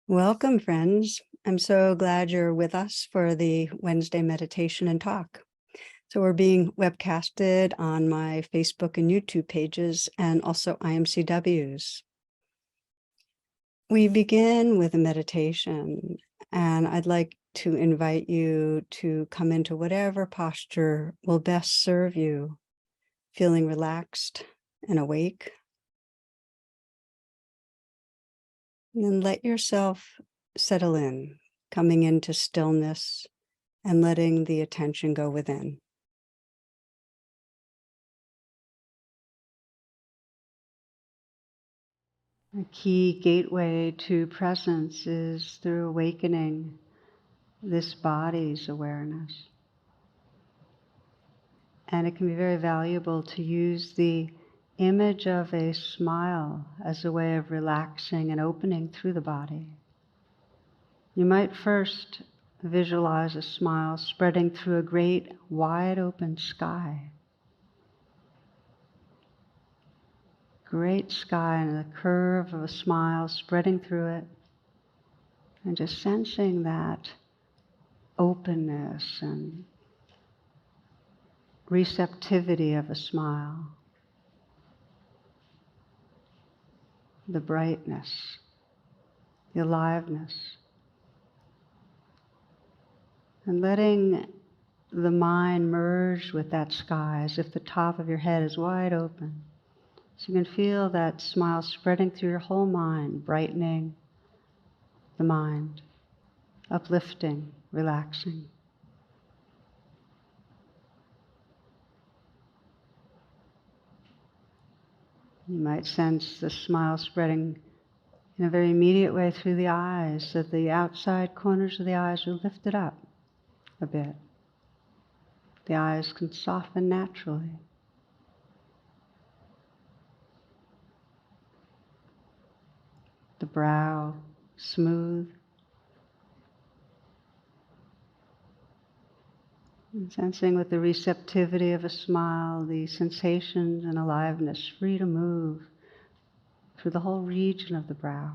Welcome, friends. I'm so glad you're with us for the Wednesday meditation and talk. So we're being webcasted on my Facebook and YouTube pages and also IMCW's. We begin with a meditation, and I'd like to invite you to come into whatever posture will best serve you, feeling relaxed and awake. And then let yourself settle in, coming into stillness and letting the attention go within. A key gateway to presence is through awakening this body's awareness. And it can be very valuable to use the image of a smile as a way of relaxing and opening through the body. You might first visualize a smile spreading through a great wide open sky. Great sky and the curve of a smile spreading through it, and just sensing that openness and receptivity of a smile, the brightness, the aliveness, and letting the mind merge with that sky as if the top of your head is wide open. So you can feel that smile spreading through your whole mind, brightening the mind, uplifting, relaxing. You might sense the smile spreading in a very immediate way through the eyes, so that the outside corners of the eyes are lifted up a bit. The eyes can soften naturally. The brow smooth. And sensing with the receptivity of a smile, the sensations and aliveness free to move through the whole region of the brow.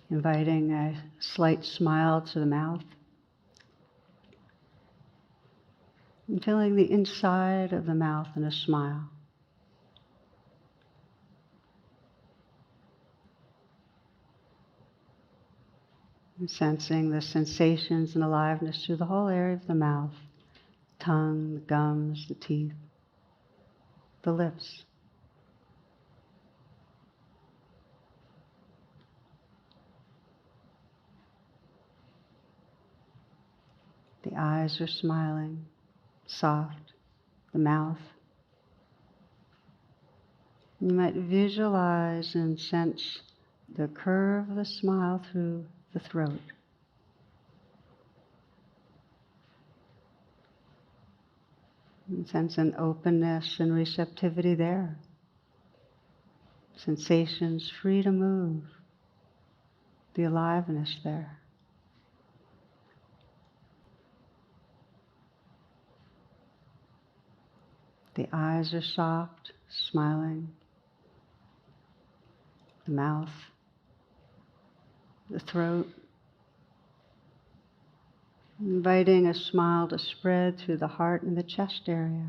Inviting a slight smile to the mouth. And filling the inside of the mouth in a smile. And sensing the sensations and aliveness through the whole area of the mouth, tongue, the gums, the teeth, the lips. The eyes are smiling, soft, the mouth. You might visualize and sense the curve of the smile through the throat. And sense an openness and receptivity there. Sensations free to move. The aliveness there. The eyes are soft, smiling. The mouth, the throat. Inviting a smile to spread through the heart and the chest area.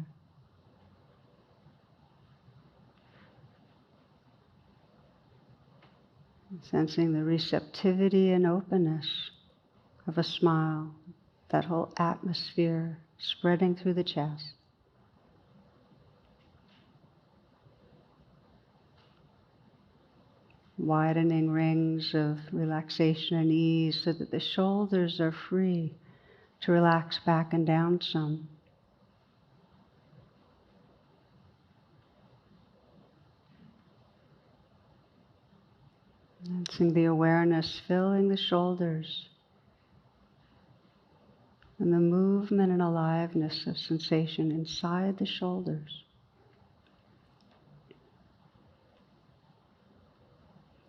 Sensing the receptivity and openness of a smile, that whole atmosphere spreading through the chest. Widening rings of relaxation and ease so that the shoulders are free to relax back and down some. Sensing the awareness filling the shoulders and the movement and aliveness of sensation inside the shoulders.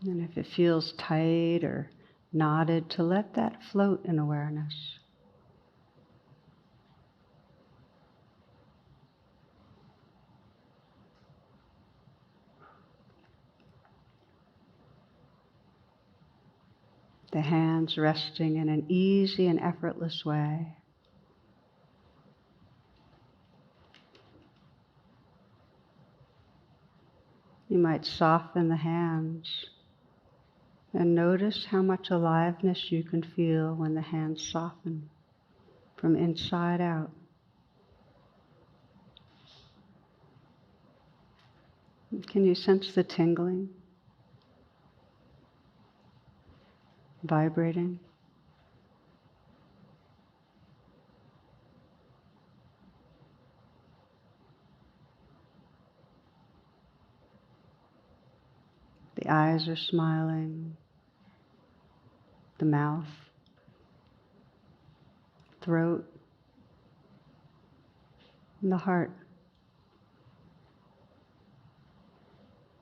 And if it feels tight or knotted, to let that float in awareness. The hands resting in an easy and effortless way. You might soften the hands and notice how much aliveness you can feel when the hands soften from inside out. Can you sense the tingling, vibrating? The eyes are smiling, the mouth, throat, and the heart.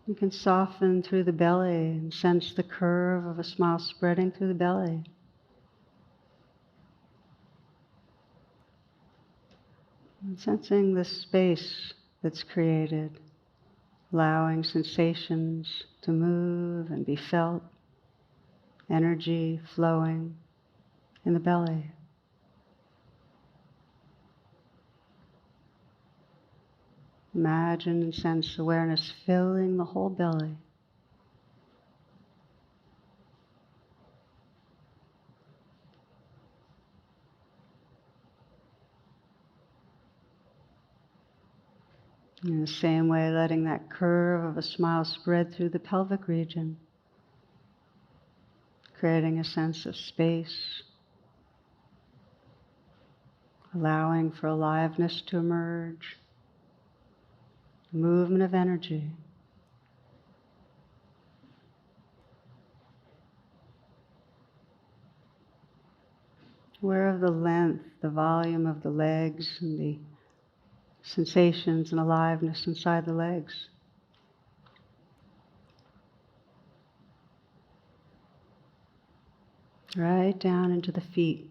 You can soften through the belly and sense the curve of a smile spreading through the belly. And sensing the space that's created, allowing sensations to move and be felt, energy flowing in the belly. Imagine and sense awareness filling the whole belly. In the same way, letting that curve of a smile spread through the pelvic region, creating a sense of space, allowing for aliveness to emerge, movement of energy. Aware of the length, the volume of the legs, and the sensations and aliveness inside the legs. Right down into the feet.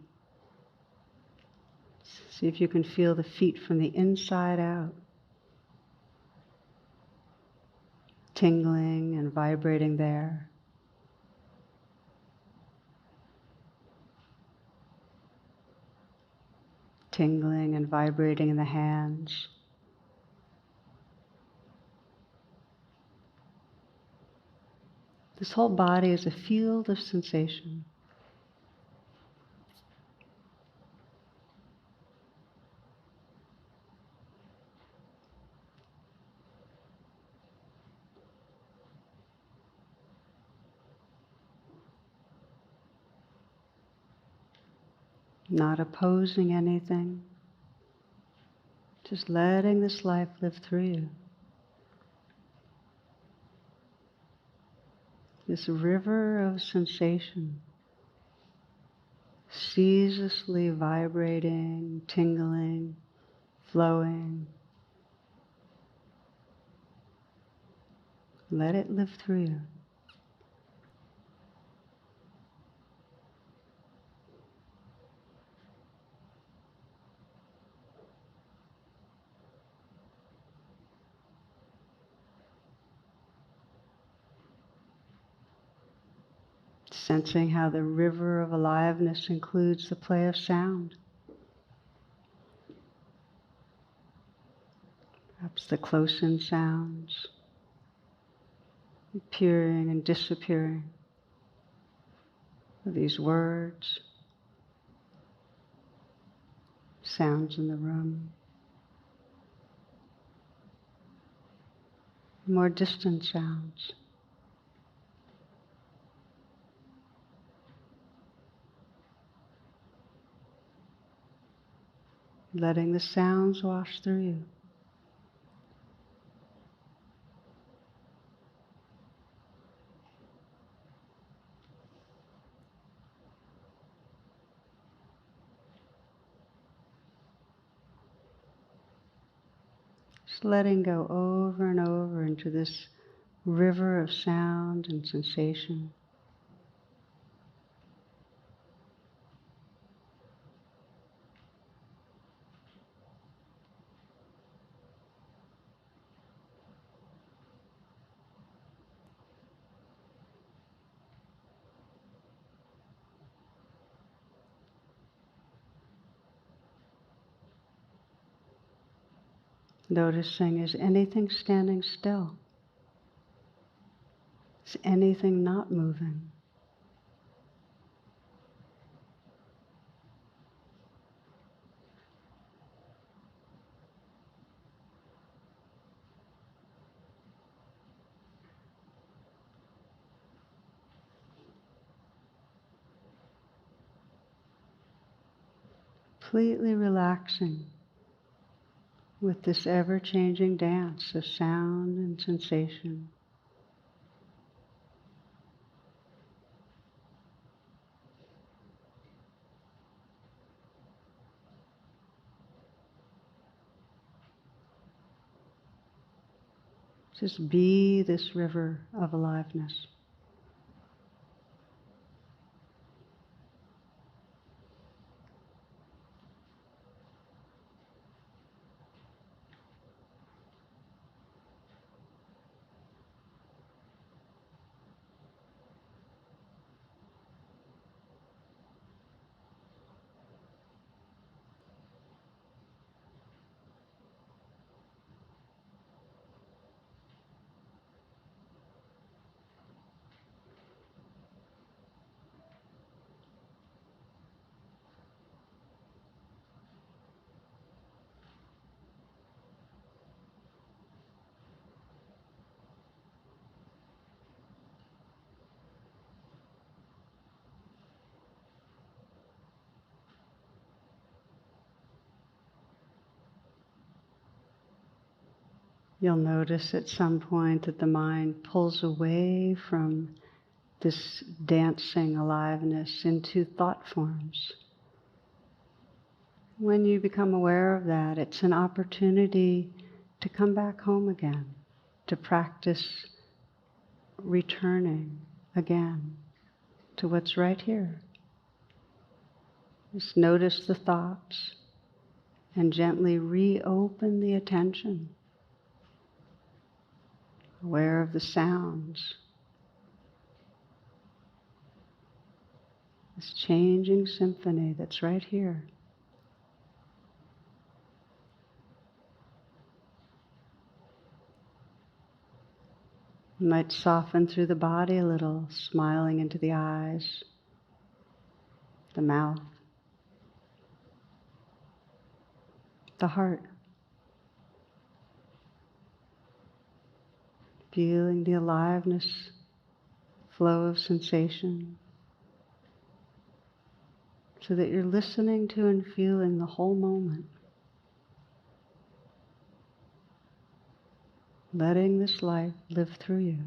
See if you can feel the feet from the inside out, tingling and vibrating there. Tingling and vibrating in the hands. This whole body is a field of sensation. Not opposing anything, just letting this life live through you. This river of sensation, ceaselessly vibrating, tingling, flowing. Let it live through you. Sensing how the river of aliveness includes the play of sound. Perhaps the close-in sounds, appearing and disappearing of these words, sounds in the room. More distant sounds. Letting the sounds wash through you. Just letting go over and over into this river of sound and sensation. Noticing, is anything standing still? Is anything not moving? Completely relaxing with this ever-changing dance of sound and sensation. Just be this river of aliveness. You'll notice at some point that the mind pulls away from this dancing aliveness into thought forms. When you become aware of that, it's an opportunity to come back home again, to practice returning again to what's right here. Just notice the thoughts and gently reopen the attention, aware of the sounds, this changing symphony that's right here. You might soften through the body a little, smiling into the eyes, the mouth, the heart. Feeling the aliveness, flow of sensation, so that you're listening to and feeling the whole moment. Letting this life live through you.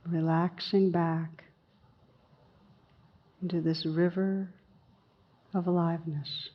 Relaxing back into this river of aliveness.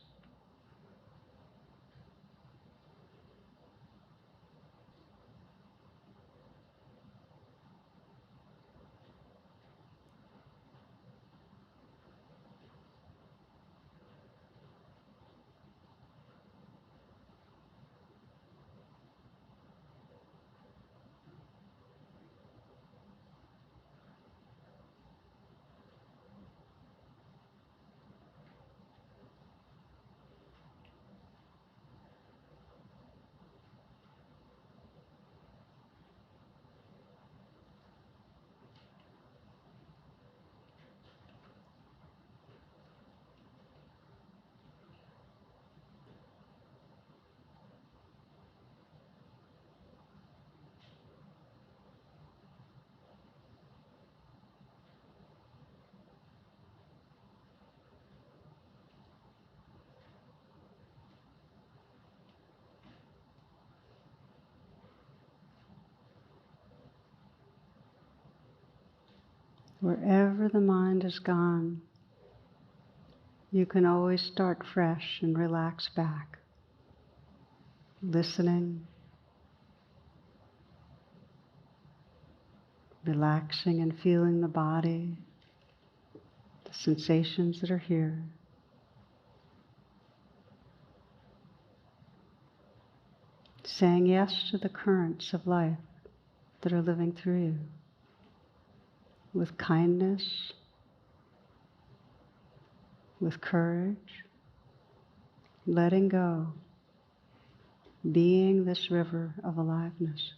Wherever the mind has gone, you can always start fresh and relax back. Listening, relaxing and feeling the body, the sensations that are here. Saying yes to the currents of life that are living through you with kindness, with courage, letting go, being this river of aliveness.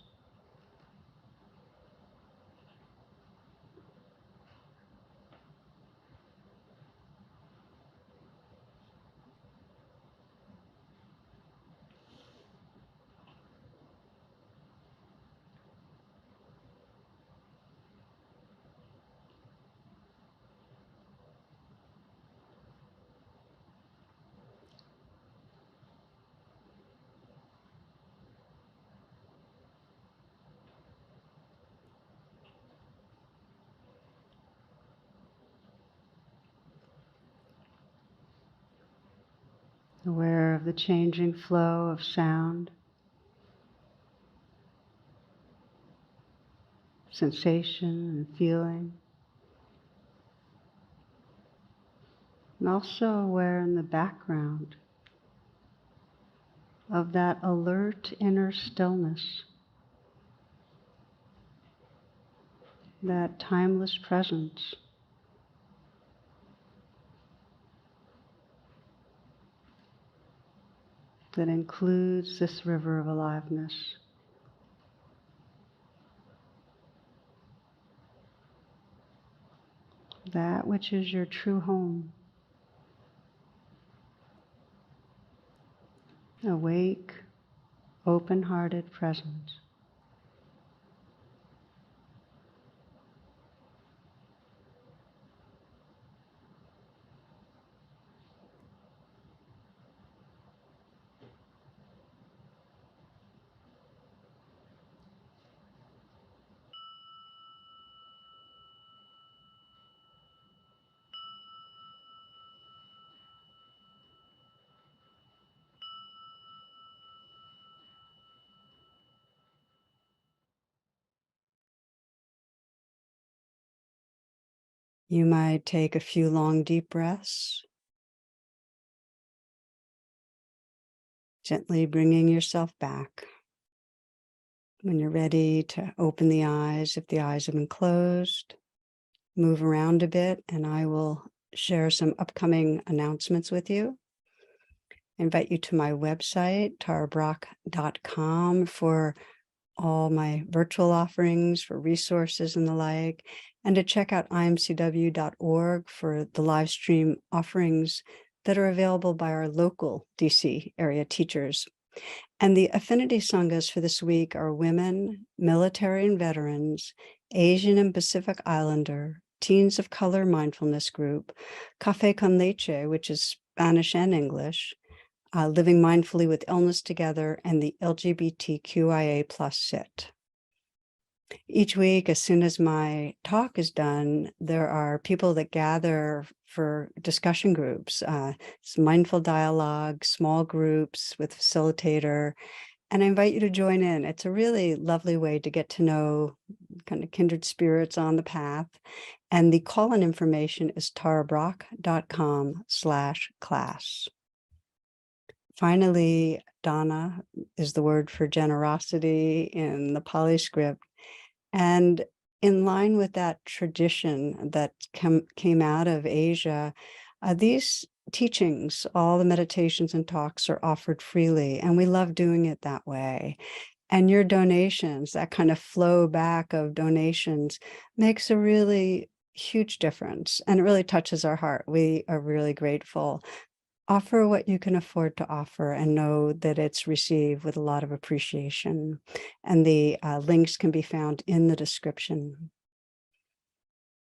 Aware of the changing flow of sound, sensation and feeling, and also aware in the background of that alert inner stillness, that timeless presence that includes this river of aliveness. That which is your true home. Awake, open-hearted presence. You might take a few long, deep breaths, gently bringing yourself back. When you're ready to open the eyes, if the eyes have been closed, move around a bit, and I will share some upcoming announcements with you. I invite you to my website, tarabrach.com, for all my virtual offerings, for resources and the like, and to check out imcw.org for the live stream offerings that are available by our local DC area teachers. And the affinity sanghas for this week are women, military and veterans, Asian and Pacific Islander, Teens of Color Mindfulness Group, Café con Leche, which is Spanish and English, Living Mindfully with Illness Together, and the LGBTQIA+ SIT. Each week, as soon as my talk is done, there are people that gather for discussion groups, mindful dialogue, small groups with facilitator, and I invite you to join in. It's a really lovely way to get to know kind of kindred spirits on the path. And the call-in information is tarabrach.com/class. Finally, Dana is the word for generosity in the Pali script. And in line with that tradition that came out of Asia, these teachings, all the meditations and talks, are offered freely, and we love doing it that way. And your donations, that kind of flow back of donations, makes a really huge difference, and it really touches our heart. We are really grateful. Offer what you can afford to offer and know that it's received with a lot of appreciation. And the links can be found in the description.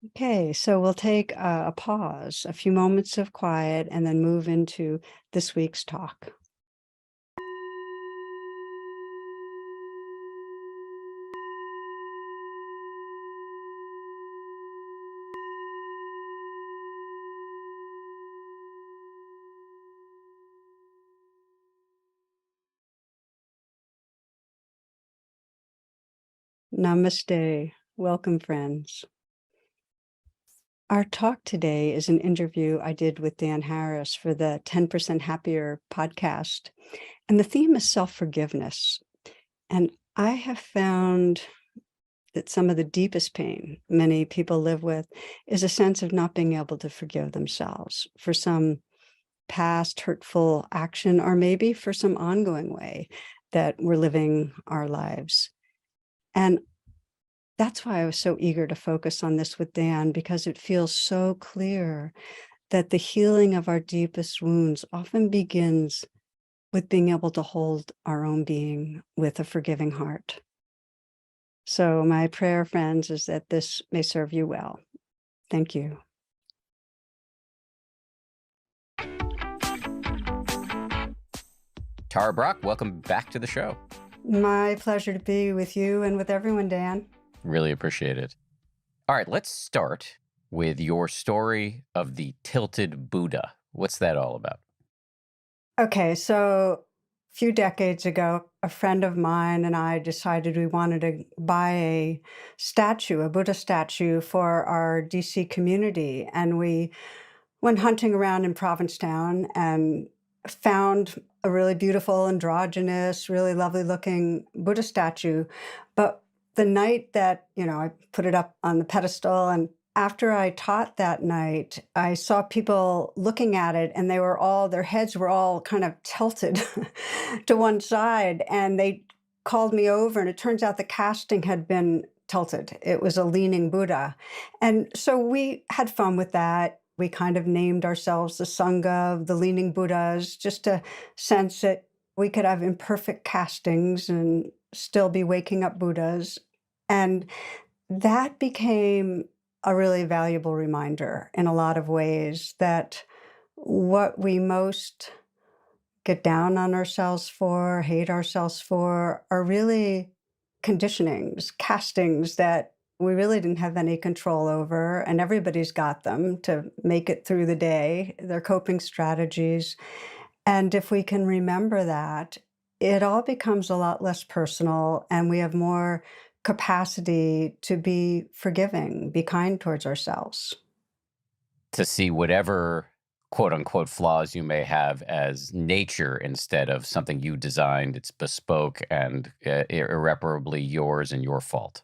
Okay, so we'll take a pause, a few moments of quiet, and then move into this week's talk. Namaste. Welcome, friends. Our talk today is an interview I did with Dan Harris for the 10% Happier podcast. And the theme is self-forgiveness. And I have found that some of the deepest pain many people live with is a sense of not being able to forgive themselves for some past hurtful action, or maybe for some ongoing way that we're living our lives. And that's why I was so eager to focus on this with Dan, because it feels so clear that the healing of our deepest wounds often begins with being able to hold our own being with a forgiving heart. So my prayer, friends, is that this may serve you well. Thank you. Tara Brach, welcome back to the show. My pleasure to be with you and with everyone, Dan. Really appreciate it. All right, let's start with your story of the tilted Buddha. What's that all about? Okay, so a few decades ago, a friend of mine and I decided we wanted to buy a statue, a Buddha statue for our DC community. And we went hunting around in Provincetown and found a really beautiful, androgynous, really lovely looking Buddha statue. But the night that, I put it up on the pedestal, and after I taught that night, I saw people looking at it, and their heads were all kind of tilted to one side. And they called me over, and it turns out the casting had been tilted. It was a leaning Buddha. And so we had fun with that. We kind of named ourselves the Sangha of the Leaning Buddhas, just to sense that we could have imperfect castings and still be waking up Buddhas. And that became a really valuable reminder in a lot of ways that what we most get down on ourselves for, hate ourselves for, are really conditionings, castings that we really didn't have any control over, and everybody's got them to make it through the day, their coping strategies. And if we can remember that, it all becomes a lot less personal, and we have more capacity to be forgiving, be kind towards ourselves. To see whatever quote unquote flaws you may have as nature instead of something you designed. It's bespoke and irreparably yours and your fault.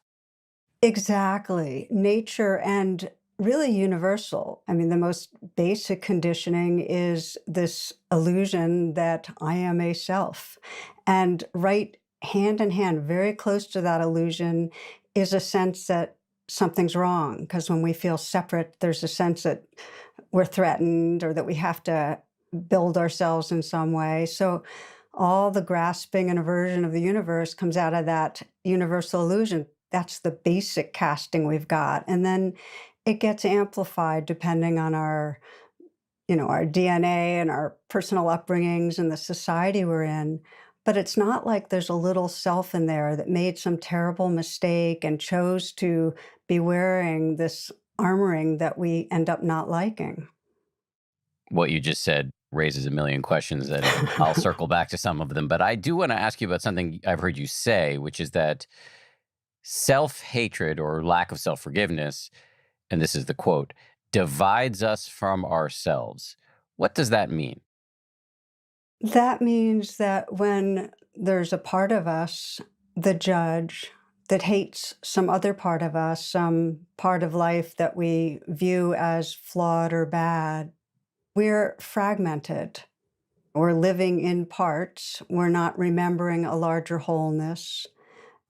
Exactly. Nature and really universal. I mean, the most basic conditioning is this illusion that I am a self. And right hand in hand, very close to that illusion, is a sense that something's wrong. Because when we feel separate, there's a sense that we're threatened or that we have to build ourselves in some way. So all the grasping and aversion of the universe comes out of that universal illusion. That's the basic casting we've got. And then it gets amplified depending on our DNA and our personal upbringings and the society we're in. But it's not like there's a little self in there that made some terrible mistake and chose to be wearing this armoring that we end up not liking. What you just said raises a million questions that I'll circle back to some of them. But I do want to ask you about something I've heard you say, which is that self-hatred or lack of self-forgiveness, and this is the quote, divides us from ourselves. What does that mean? That means that when there's a part of us, the judge, that hates some other part of us, some part of life that we view as flawed or bad, we're fragmented. We're living in parts. We're not remembering a larger wholeness.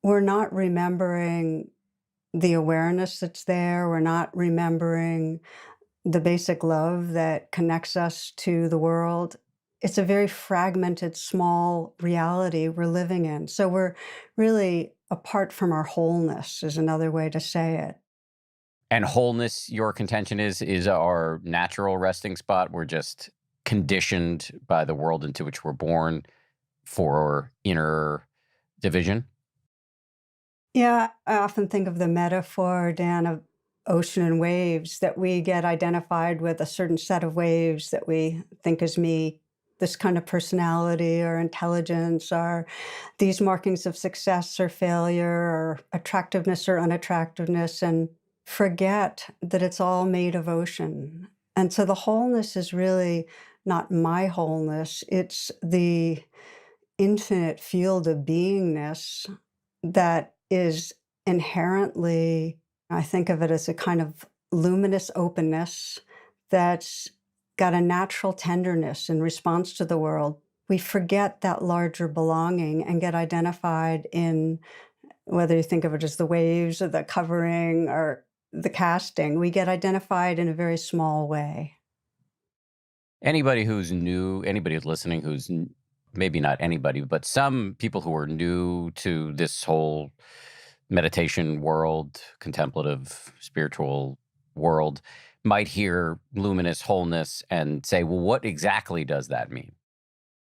We're not remembering the awareness that's there. We're not remembering the basic love that connects us to the world. It's a very fragmented, small reality we're living in. So we're really apart from our wholeness, is another way to say it. And wholeness, your contention is our natural resting spot. We're just conditioned by the world into which we're born for inner division. Yeah, I often think of the metaphor, Dan, of ocean and waves, that we get identified with a certain set of waves that we think is me, this kind of personality or intelligence, or these markings of success or failure or attractiveness or unattractiveness, and forget that it's all made of ocean. And so the wholeness is really not my wholeness, it's the infinite field of beingness that is inherently, I think of it as a kind of luminous openness that's got a natural tenderness in response to the world. We forget that larger belonging and get identified in, whether you think of it as the waves or the covering or the casting, we get identified in a very small way. Anybody who's listening maybe not anybody, but some people who are new to this whole meditation world, contemplative, spiritual world, might hear luminous wholeness and say, well, what exactly does that mean?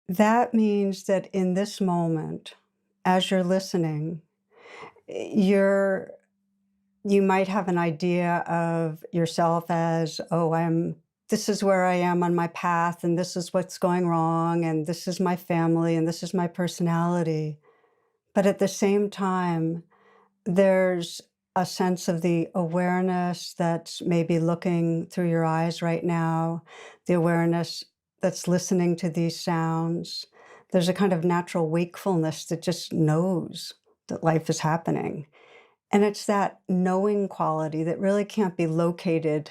That means that in this moment, as you're listening, you're you might have an idea of yourself as, oh, this is where I am on my path, and this is what's going wrong, and this is my family, and this is my personality. But at the same time, there's a sense of the awareness that's maybe looking through your eyes right now, the awareness that's listening to these sounds. There's a kind of natural wakefulness that just knows that life is happening. And it's that knowing quality that really can't be located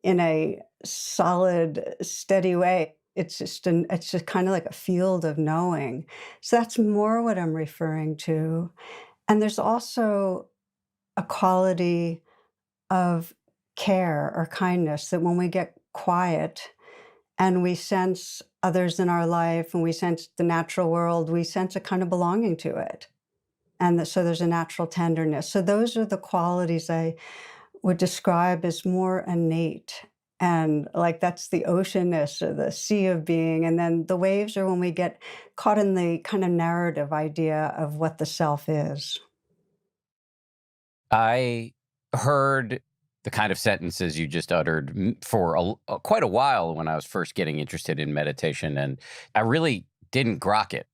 in a solid, steady way. It's just kind of like a field of knowing. So that's more what I'm referring to. And there's also a quality of care or kindness that when we get quiet and we sense others in our life and we sense the natural world, we sense a kind of belonging to it. So there's a natural tenderness. So those are the qualities I would describe as more innate. And like that's the oceanness or the sea of being. And then the waves are when we get caught in the kind of narrative idea of what the self is. I heard the kind of sentences you just uttered for quite a while when I was first getting interested in meditation, and I really didn't grok it.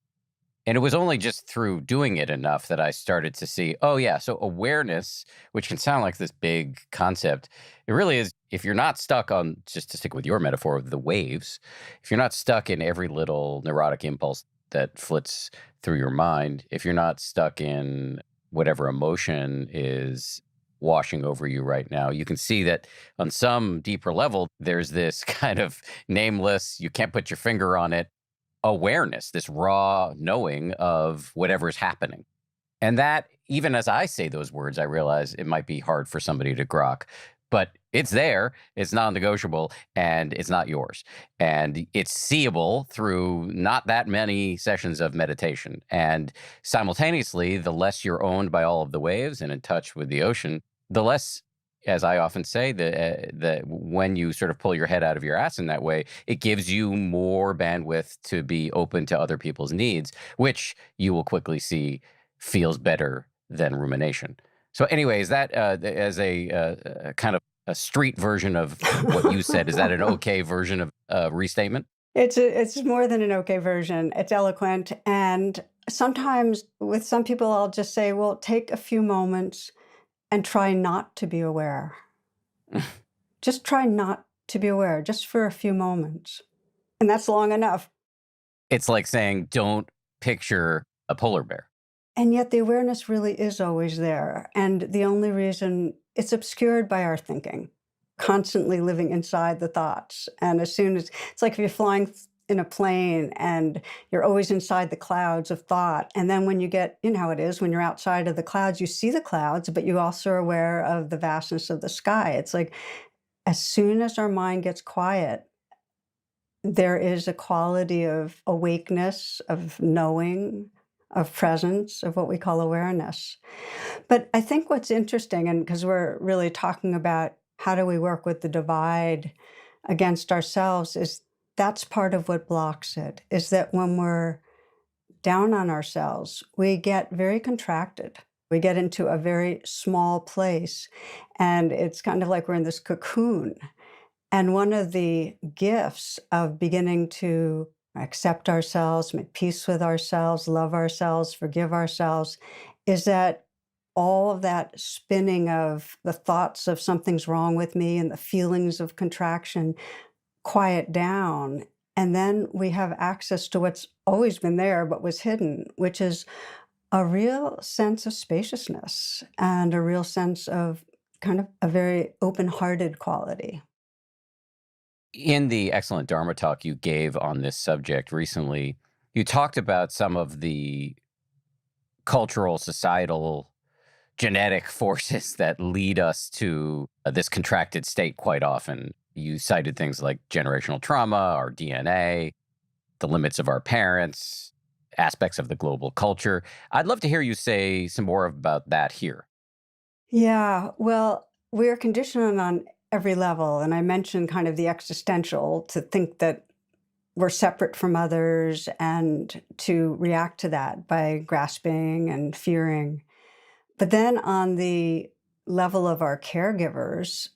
And it was only just through doing it enough that I started to see, oh, yeah. So awareness, which can sound like this big concept, it really is. If you're not stuck on, just to stick with your metaphor of the waves, if you're not stuck in every little neurotic impulse that flits through your mind, if you're not stuck in whatever emotion is washing over you right now, you can see that on some deeper level, there's this kind of nameless, you can't put your finger on it awareness, this raw knowing of whatever's happening. And that, even as I say those words, I realize it might be hard for somebody to grok, but it's there, it's non negotiable, and it's not yours. And it's seeable through not that many sessions of meditation. And simultaneously, the less you're owned by all of the waves and in touch with the ocean, the less, as I often say, that when you sort of pull your head out of your ass in that way, it gives you more bandwidth to be open to other people's needs, which you will quickly see feels better than rumination. So, anyway, is that as a kind of a street version of what you said? Is that an okay version of restatement? It's more than an okay version. It's eloquent. And sometimes with some people, I'll just say, well, take a few moments and try not to be aware. Just try not to be aware, just for a few moments. And that's long enough. It's like saying, don't picture a polar bear. And yet the awareness really is always there. And the only reason it's obscured by our thinking, constantly living inside the thoughts. And as soon as it's like if you're flying in a plane and you're always inside the clouds of thought. And then when you get, you know how it is, when you're outside of the clouds, you see the clouds, but you also are aware of the vastness of the sky. It's like as soon as our mind gets quiet, there is a quality of awakeness, of knowing, of presence, of what we call awareness. But I think what's interesting, and because we're really talking about how do we work with the divide against ourselves, is that's part of what blocks it, is that when we're down on ourselves, we get very contracted. We get into a very small place, and it's kind of like we're in this cocoon. And one of the gifts of beginning to accept ourselves, make peace with ourselves, love ourselves, forgive ourselves, is that all of that spinning of the thoughts of something's wrong with me and the feelings of contraction quiet down. And then we have access to what's always been there but was hidden, which is A real sense of spaciousness and a real sense of kind of a very open-hearted quality. In the excellent Dharma talk you gave on this subject recently, you talked about some of the cultural, societal, genetic forces that lead us to this contracted state quite often. You cited things like generational trauma, our DNA, the limits of our parents, aspects of the global culture. I'd love to hear you say some more about that here. Yeah, well, we're conditioned on every level, and I mentioned kind of the existential to think that we're separate from others and to react to that by grasping and fearing. But then on the level of our caregivers,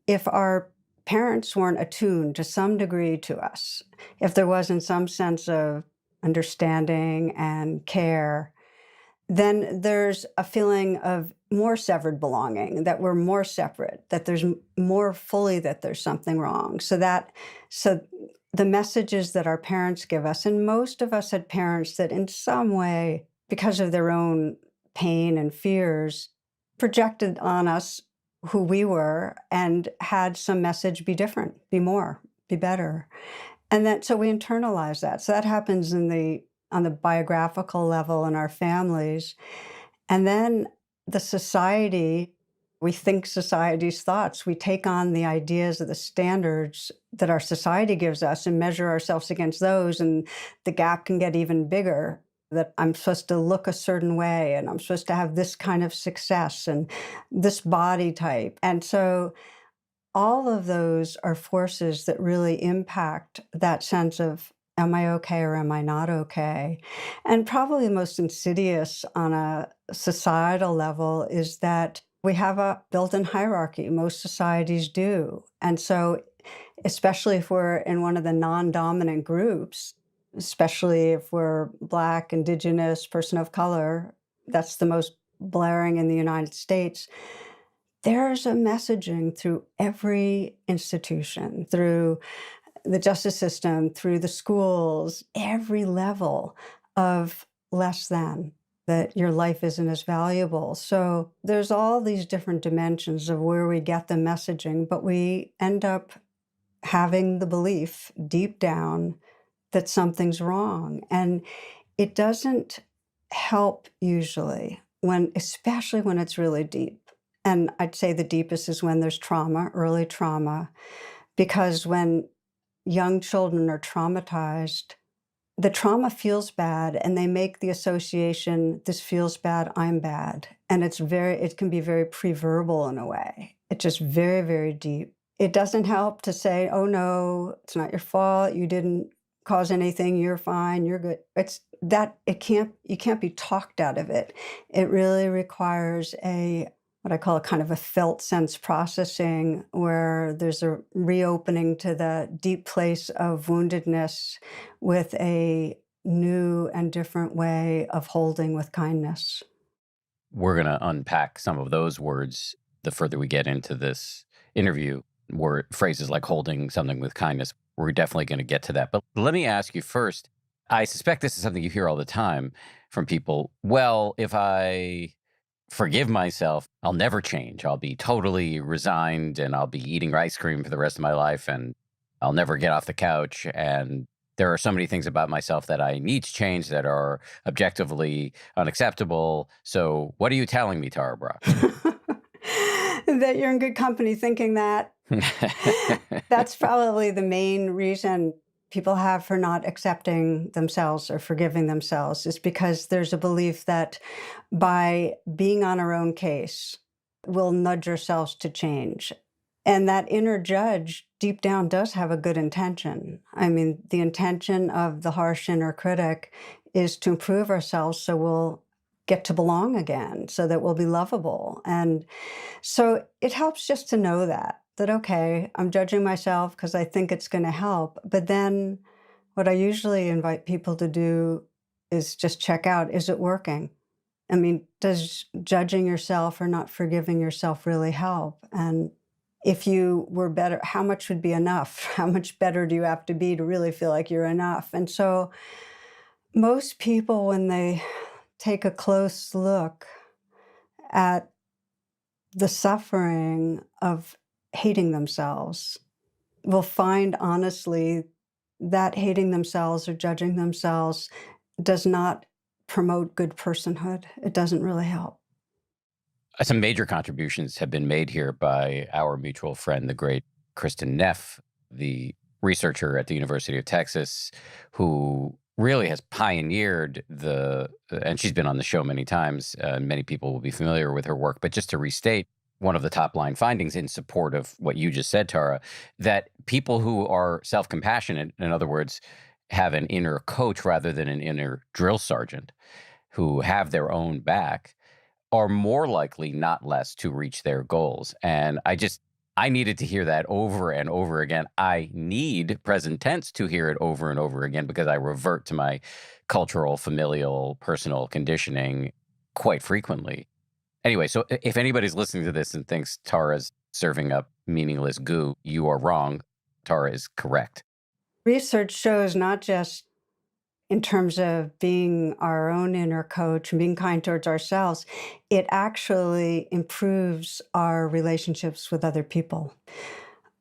if our parents weren't attuned to some degree to us, if there wasn't some sense of understanding and care, then there's a feeling of more severed belonging, that we're more separate, that there's more fully that there's something wrong. So the messages that our parents give us, and most of us had parents that in some way, because of their own pain and fears, projected on us who we were and had some message be different, be more, be better. And that so we internalize that. So that happens in the on the biographical level in our families. And then the society, we think society's thoughts. We take on the ideas of the standards that our society gives us and measure ourselves against those. And the gap can get even bigger that I'm supposed to look a certain way and I'm supposed to have this kind of success and this body type. And so all of those are forces that really impact that sense of, am I okay or am I not okay? And probably the most insidious on a societal level is that we have a built-in hierarchy. Most societies do. And so, especially if we're in one of the non-dominant groups, especially if we're Black, Indigenous, person of color, that's the most blaring in the United States. There's a messaging through every institution, through the justice system, through the schools, every level of less than, that your life isn't as valuable. So there's all these different dimensions of where we get the messaging, but we end up having the belief deep down that something's wrong. And it doesn't help usually when, especially when it's really deep. And I'd say the deepest is when there's trauma, early trauma, because when young children are traumatized, the trauma feels bad and they make the association, this feels bad, I'm bad. And it can be very pre-verbal in a way. It's just very, very deep. It doesn't help to say, oh no, it's not your fault. You didn't cause anything. You're fine. You're good. You can't be talked out of it. It really requires what I call a kind of a felt sense processing where there's a reopening to the deep place of woundedness with a new and different way of holding with kindness. We're going to unpack some of those words the further we get into this interview, where phrases like holding something with kindness. We're definitely going to get to that. But let me ask you first. I suspect this is something you hear all the time from people. Well, if I forgive myself, I'll never change. I'll be totally resigned and I'll be eating ice cream for the rest of my life and I'll never get off the couch. And there are so many things about myself that I need to change that are objectively unacceptable. So, what are you telling me, Tara Brach? That you're in good company thinking that. That's probably the main reason people have for not accepting themselves or forgiving themselves is because there's a belief that by being on our own case, we'll nudge ourselves to change. And that inner judge deep down does have a good intention. I mean, the intention of the harsh inner critic is to improve ourselves so we'll get to belong again, so that we'll be lovable. And so it helps just to know that, okay, I'm judging myself because I think it's going to help. But then what I usually invite people to do is just check out, is it working? I mean, does judging yourself or not forgiving yourself really help? And if you were better, how much would be enough? How much better do you have to be really feel like you're enough? And so most people, when they take a close look at the suffering of hating themselves, will find honestly that hating themselves or judging themselves does not promote good personhood. It doesn't really help. Some major contributions have been made here by our mutual friend, the great Kristen Neff, the researcher at the University of Texas, who really has pioneered and she's been on the show many times, and many people will be familiar with her work. But just to restate, one of the top line findings in support of what you just said, Tara, that people who are self compassionate, in other words, have an inner coach rather than an inner drill sergeant, who have their own back, are more likely, not less, to reach their goals. And I needed to hear that over and over again. I need present tense to hear it over and over again because I revert to my cultural, familial, personal conditioning quite frequently. Anyway, so if anybody's listening to this and thinks Tara's serving up meaningless goo, you are wrong. Tara is correct. Research shows not just in terms of being our own inner coach and being kind towards ourselves, it actually improves our relationships with other people.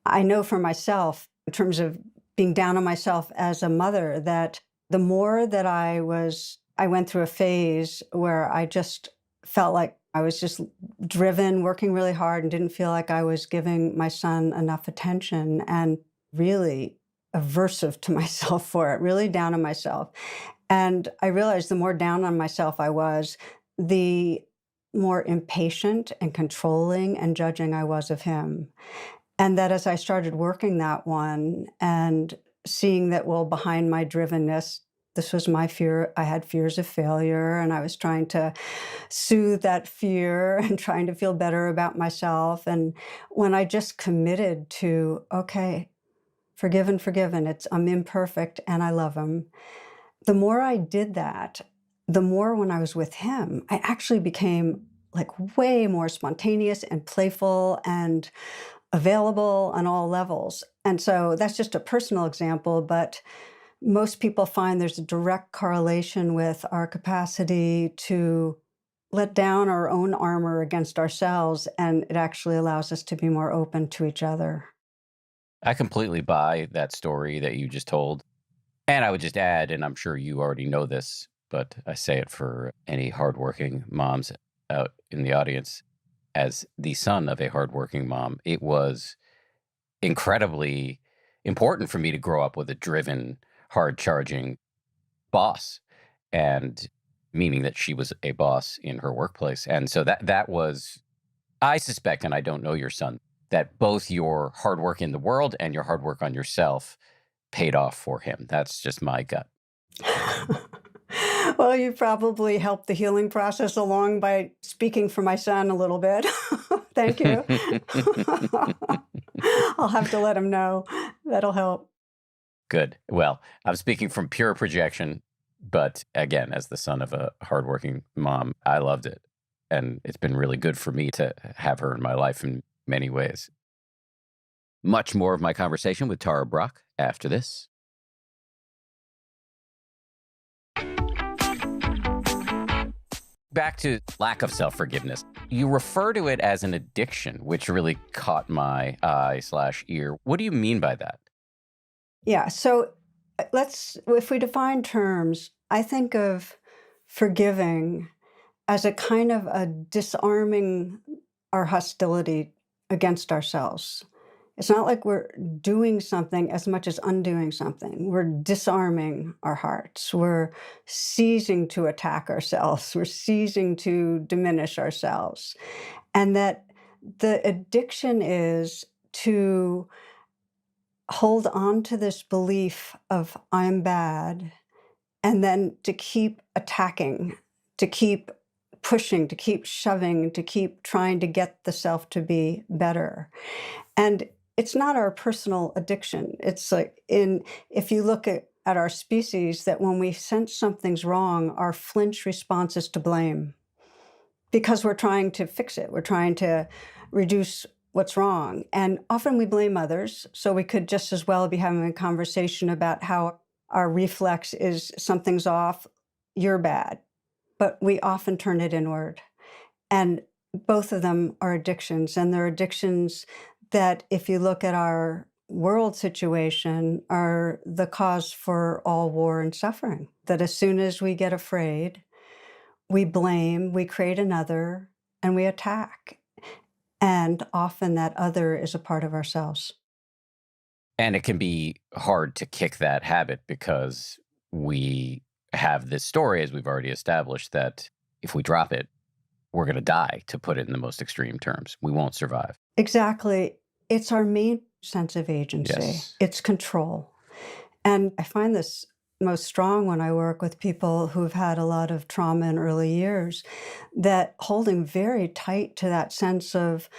I know for myself, in terms of being down on myself as a mother, that the more that I went through a phase where I just felt like I was just driven, working really hard, and didn't feel like I was giving my son enough attention, and really aversive to myself for it, really down on myself. And I realized the more down on myself I was, the more impatient and controlling and judging I was of him. And that as I started working that one and seeing that, well, behind my drivenness, this was my fear. I had fears of failure, and I was trying to soothe that fear and trying to feel better about myself. And when I just committed to, okay, forgiven, I'm imperfect and I love him. The more I did that, the more when I was with him, I actually became like way more spontaneous and playful and available on all levels. And so that's just a personal example, but most people find there's a direct correlation with our capacity to let down our own armor against ourselves, and it actually allows us to be more open to each other. I completely buy that story that you just told. And I would just add, and I'm sure you already know this, but I say it for any hardworking moms out in the audience. As the son of a hardworking mom, it was incredibly important for me to grow up with a driven, hard charging boss, and meaning that she was a boss in her workplace. And so that was, I suspect, and I don't know your son, that both your hard work in the world and your hard work on yourself paid off for him. That's just my gut. Well, you probably helped the healing process along by speaking for my son a little bit. Thank you. I'll have to let him know. That'll help. Good. Well, I'm speaking from pure projection, but again, as the son of a hardworking mom, I loved it. And it's been really good for me to have her in my life in many ways. Much more of my conversation with Tara Brach after this. Back to lack of self-forgiveness. You refer to it as an addiction, which really caught my eye/ear. What do you mean by that? Yeah. So if we define terms, I think of forgiving as a kind of a disarming our hostility against ourselves. It's not like we're doing something as much as undoing something. We're disarming our hearts. We're ceasing to attack ourselves. We're ceasing to diminish ourselves. And that the addiction is to hold on to this belief of I'm bad, and then to keep attacking, to keep pushing, to keep shoving, to keep trying to get the self to be better. And it's not our personal addiction. It's like if you look at our species, that when we sense something's wrong, our flinch response is to blame because we're trying to fix it. We're trying to reduce what's wrong. And often we blame others. So we could just as well be having a conversation about how our reflex is something's off, you're bad. but we often turn it inward. And both of them are addictions, and they're addictions that, if you look at our world situation, are the cause for all war and suffering. That as soon as we get afraid, we blame, we create another, and we attack. And often that other is a part of ourselves. And it can be hard to kick that habit because we have this story, as we've already established, that if we drop it, we're going to die, to put it in the most extreme terms. We won't survive. Exactly. It's our main sense of agency, Yes. it's control. And I find this most strong when I work with people who've had a lot of trauma in early years, that holding very tight to that sense of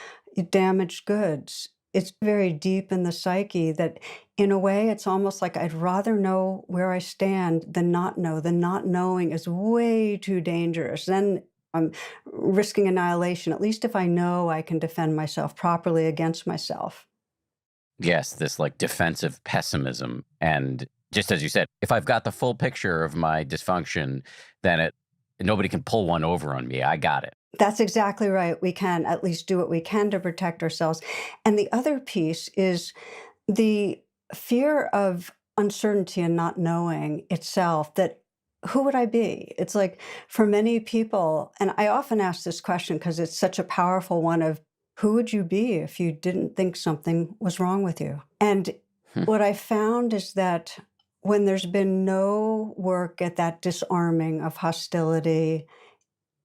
damaged goods. It's very deep in the psyche that, in a way, it's almost like I'd rather know where I stand than not know. The not knowing is way too dangerous. Then I'm risking annihilation. At least if I know I can defend myself properly against myself. Yes, this like defensive pessimism. And just as you said, if I've got the full picture of my dysfunction, then nobody can pull one over on me. I got it. That's exactly right. We can at least do what we can to protect ourselves. And the other piece is the fear of uncertainty and not knowing itself, that who would I be? It's like, for many people, and I often ask this question because it's such a powerful one, of who would you be if you didn't think something was wrong with you? And Hmm. what I found is that when there's been no work at that disarming of hostility,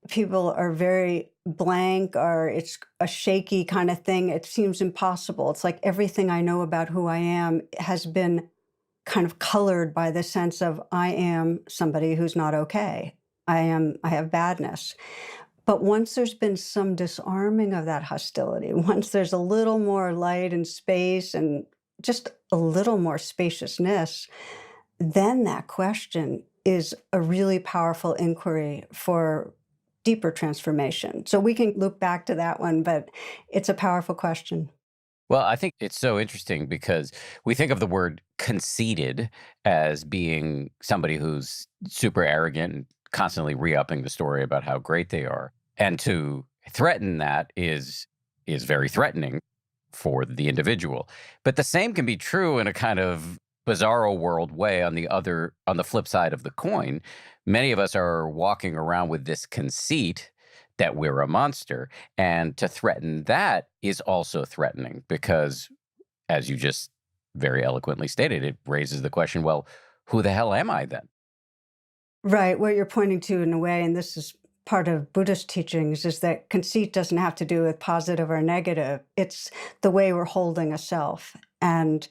people are very blank, or it's a shaky kind of thing. It seems impossible. It's like everything I know about who I am has been kind of colored by the sense of I am somebody who's not okay. I have badness. But once there's been some disarming of that hostility, once there's a little more light and space and just a little more spaciousness, then that question is a really powerful inquiry for deeper transformation. So we can loop back to that one, but it's a powerful question. Well, I think it's so interesting because we think of the word conceited as being somebody who's super arrogant and constantly re-upping the story about how great they are. And to threaten that is very threatening for the individual. But the same can be true in a kind of bizarro world way on the flip side of the coin. Many of us are walking around with this conceit that we're a monster, and to threaten that is also threatening because, as you just very eloquently stated, it raises the question, well, who the hell am I then? Right. What you're pointing to, in a way, and this is part of Buddhist teachings, is that conceit doesn't have to do with positive or negative. It's the way we're holding a self. And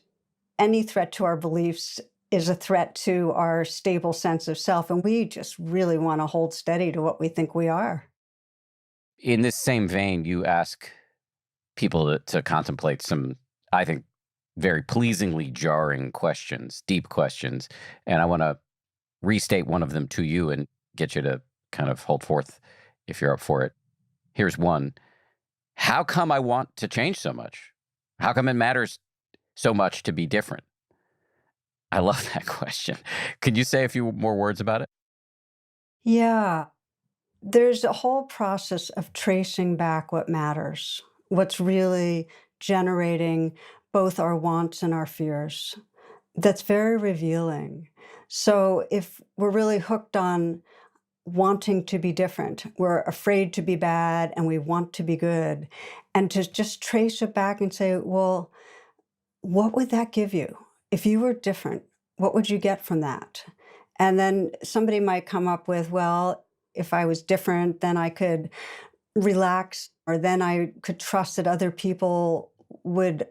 any threat to our beliefs is a threat to our stable sense of self. And we just really want to hold steady to what we think we are. In this same vein, you ask people to contemplate some, I think, very pleasingly jarring questions, deep questions. And I want to restate one of them to you and get you to kind of hold forth if you're up for it. Here's one. How come I want to change so much? How come it matters so much to be different? I love that question. Could you say a few more words about it? Yeah. There's a whole process of tracing back what matters, what's really generating both our wants and our fears. That's very revealing. So if we're really hooked on wanting to be different, we're afraid to be bad and we want to be good, and to just trace it back and say, well, what would that give you? If you were different, what would you get from that? And then somebody might come up with, well, if I was different, then I could relax, or then I could trust that other people would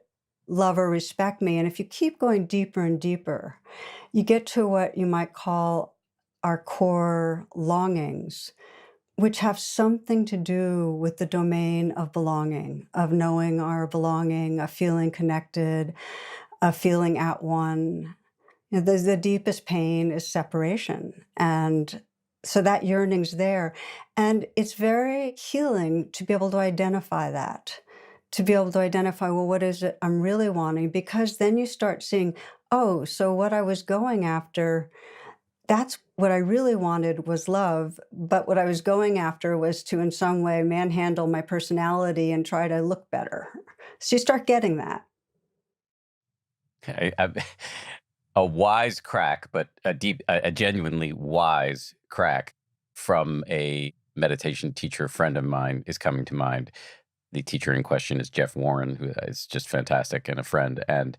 love or respect me. And if you keep going deeper and deeper, you get to what you might call our core longings, which have something to do with the domain of belonging, of knowing our belonging, of feeling connected, of feeling at one. You know, the deepest pain is separation. And so that yearning's there. And it's very healing to be able to identify that, to be able to identify, well, what is it I'm really wanting? Because then you start seeing, oh, so what I was going after, That's what I really wanted was love, but what I was going after was to in some way manhandle my personality and try to look better. So you start getting that. Okay, a wise crack, but a genuinely wise crack from a meditation teacher friend of mine is coming to mind. The teacher in question is Jeff Warren, who is just fantastic and a friend. And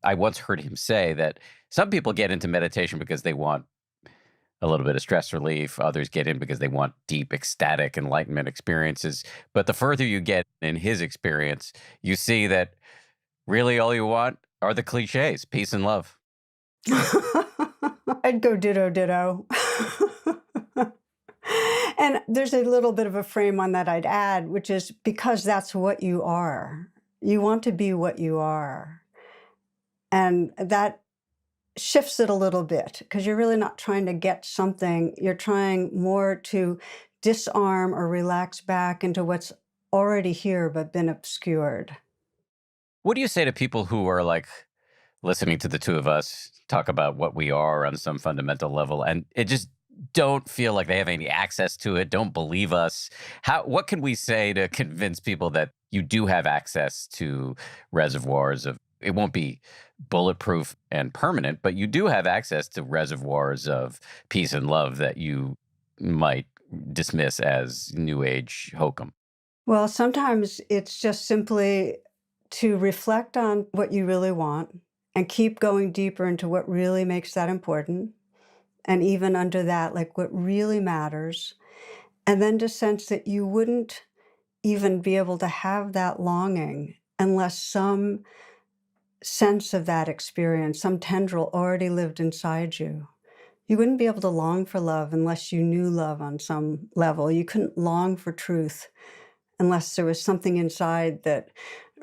I once heard him say that some people get into meditation because they want a little bit of stress relief. Others get in because they want deep, ecstatic enlightenment experiences. But the further you get in his experience, you see that really all you want are the cliches, peace and love. I'd go ditto, ditto. And there's a little bit of a frame on that I'd add, which is because that's what you are. You want to be what you are. And that shifts it a little bit because you're really not trying to get something. You're trying more to disarm or relax back into what's already here but been obscured. What do you say to people who are like listening to the two of us talk about what we are on some fundamental level and it just don't feel like they have any access to it, don't believe us? What can we say to convince people that you do have access to reservoirs of it won't be bulletproof and permanent, but you do have access to reservoirs of peace and love that you might dismiss as new age hokum? Well, sometimes it's just simply to reflect on what you really want and keep going deeper into what really makes that important. And even under that, like what really matters. And then to sense that you wouldn't even be able to have that longing unless some sense of that experience, some tendril already lived inside you. You wouldn't be able to long for love unless you knew love on some level. You couldn't long for truth unless there was something inside that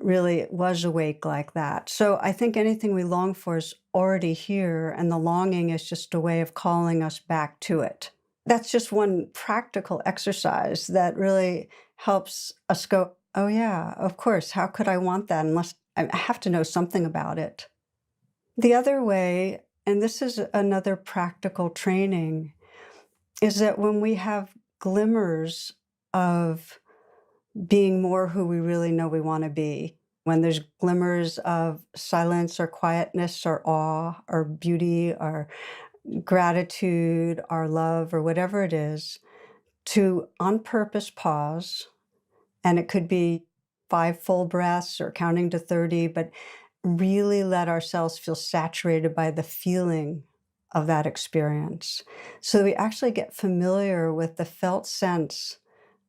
really was awake like that. So I think anything we long for is already here, and the longing is just a way of calling us back to it. That's just one practical exercise that really helps us go, oh, yeah, of course. How could I want that unless I have to know something about it? The other way, and this is another practical training, is that when we have glimmers of being more who we really know we want to be, when there's glimmers of silence or quietness or awe or beauty or gratitude or love or whatever it is, to on purpose pause. And it could be 5 full breaths or counting to 30, but really let ourselves feel saturated by the feeling of that experience. So we actually get familiar with the felt sense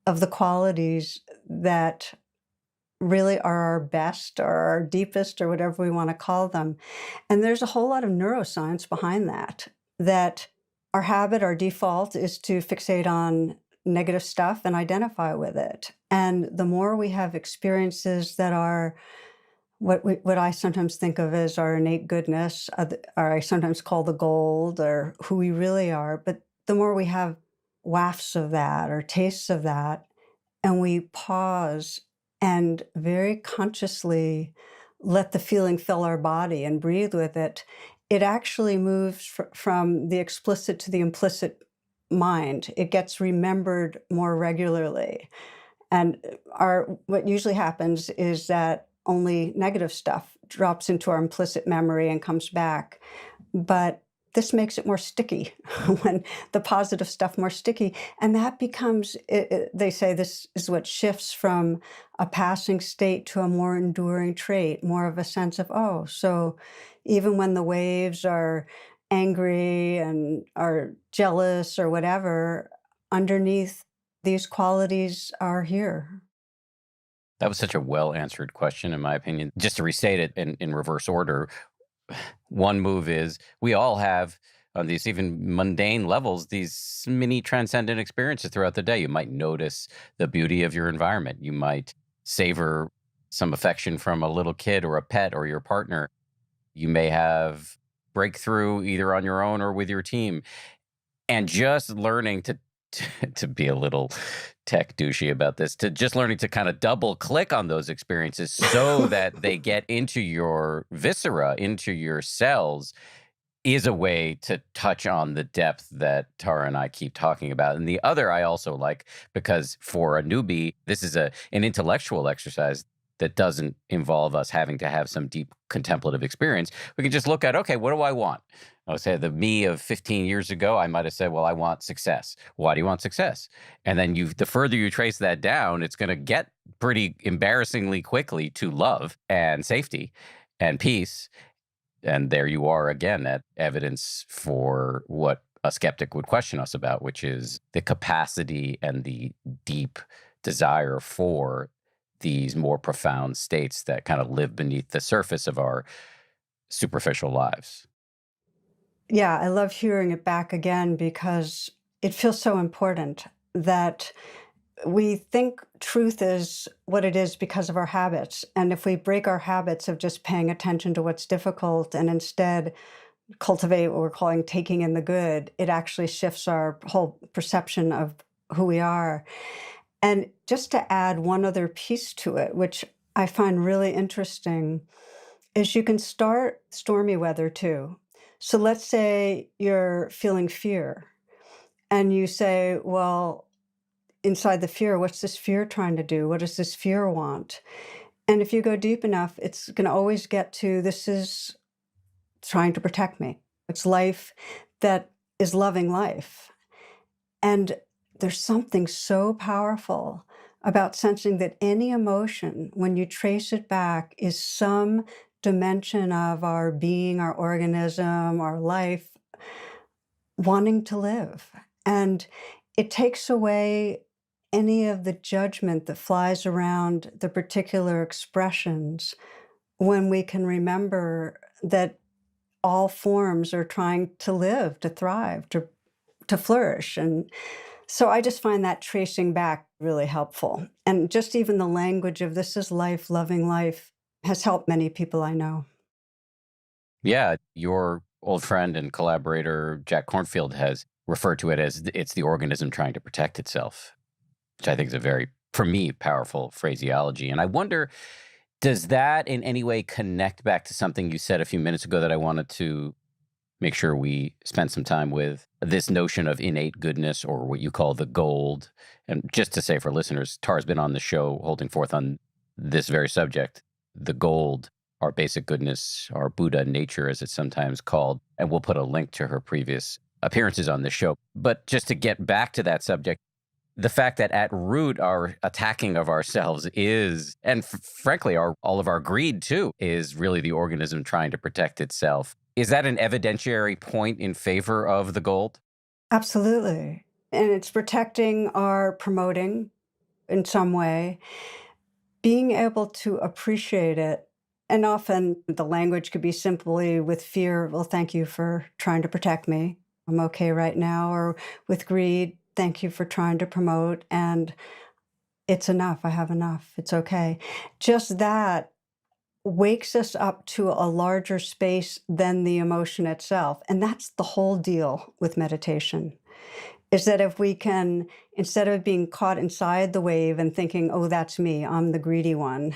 of the qualities that really are our best or our deepest or whatever we want to call them. And there's a whole lot of neuroscience behind that, that our habit, our default is to fixate on negative stuff and identify with it. And the more we have experiences that are what I sometimes think of as our innate goodness, or I sometimes call the gold, or who we really are, but the more we have wafts of that or tastes of that, and we pause and very consciously let the feeling fill our body and breathe with it, it actually moves from the explicit to the implicit mind. It gets remembered more regularly. And what usually happens is that only negative stuff drops into our implicit memory and comes back. But this makes it more sticky when the positive stuff more sticky. And that becomes, they say this is what shifts from a passing state to a more enduring trait, more of a sense of, oh, so even when the waves are angry and are jealous or whatever, underneath these qualities are here. That was such a well answered question, in my opinion. Just to restate it in reverse order, one move is we all have on these even mundane levels these mini transcendent experiences throughout the day. You might notice the beauty of your environment. You might savor some affection from a little kid or a pet or your partner. You may have breakthrough either on your own or with your team. And just learning to be a little tech douchey about this, to just learning to kind of double click on those experiences so that they get into your viscera, into your cells, is a way to touch on the depth that Tara and I keep talking about. And the other I also like because for a newbie, this is an intellectual exercise that doesn't involve us having to have some deep contemplative experience. We can just look at, okay, what do I want? I would say the me of 15 years ago, I might have said, well, I want success. Why do you want success? And then the further you trace that down, it's going to get pretty embarrassingly quickly to love and safety and peace. And there you are again at evidence for what a skeptic would question us about, which is the capacity and the deep desire for these more profound states that kind of live beneath the surface of our superficial lives. Yeah, I love hearing it back again because it feels so important that we think truth is what it is because of our habits. And if we break our habits of just paying attention to what's difficult and instead cultivate what we're calling taking in the good, it actually shifts our whole perception of who we are. And just to add one other piece to it, which I find really interesting, is you can start stormy weather too. So let's say you're feeling fear and you say, well, inside the fear, what's this fear trying to do? What does this fear want? And if you go deep enough, it's going to always get to this is trying to protect me. It's life that is loving life. And there's something so powerful about sensing that any emotion, when you trace it back, is some dimension of our being, our organism, our life wanting to live. And it takes away any of the judgment that flies around the particular expressions when we can remember that all forms are trying to live, to thrive, to flourish. And so I just find that tracing back really helpful. And just even the language of this is life, loving life has helped many people I know. Yeah, your old friend and collaborator, Jack Cornfield, has referred to it as it's the organism trying to protect itself, which I think is a very, for me, powerful phraseology. And I wonder, does that in any way connect back to something you said a few minutes ago that I wanted to make sure we spend some time with? This notion of innate goodness, or what you call the gold. And just to say for listeners, Tara's been on the show holding forth on this very subject, the gold, our basic goodness, our Buddha nature, as it's sometimes called. And we'll put a link to her previous appearances on the show. But just to get back to that subject, the fact that at root our attacking of ourselves is, and frankly, all of our greed too, is really the organism trying to protect itself. Is that an evidentiary point in favor of the gold? Absolutely. And it's protecting our promoting in some way, being able to appreciate it. And often the language could be simply with fear, well, thank you for trying to protect me. I'm okay right now. Or with greed, thank you for trying to promote. And it's enough. I have enough. It's okay. Just that wakes us up to a larger space than the emotion itself. And that's the whole deal with meditation. Is that if we can, instead of being caught inside the wave and thinking, oh, that's me, I'm the greedy one,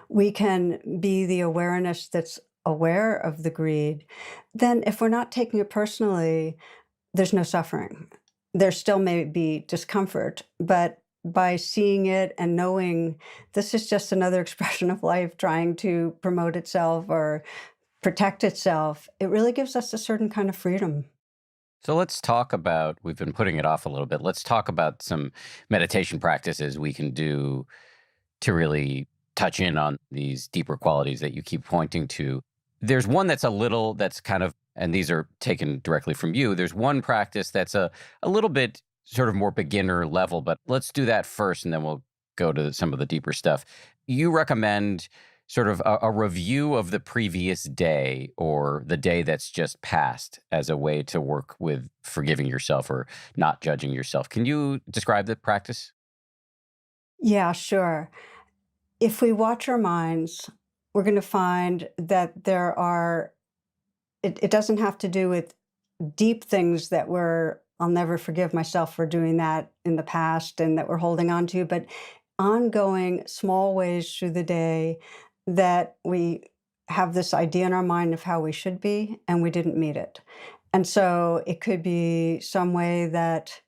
we can be the awareness that's aware of the greed, then if we're not taking it personally, there's no suffering. There still may be discomfort, but by seeing it and knowing this is just another expression of life trying to promote itself or protect itself, it really gives us a certain kind of freedom. So let's talk about, we've been putting it off a little bit. Let's talk about some meditation practices we can do to really touch in on these deeper qualities that you keep pointing to. There's one that's that's kind of, and these are taken directly from you. There's one practice that's a little bit sort of more beginner level, but let's do that first and then we'll go to some of the deeper stuff. You recommend sort of a review of the previous day or the day that's just passed as a way to work with forgiving yourself or not judging yourself. Can you describe the practice? Yeah, sure. If we watch our minds, we're going to find that it doesn't have to do with deep things that I'll never forgive myself for doing that in the past and that we're holding on to, but ongoing small ways through the day that we have this idea in our mind of how we should be, and we didn't meet it. And so it could be some way that,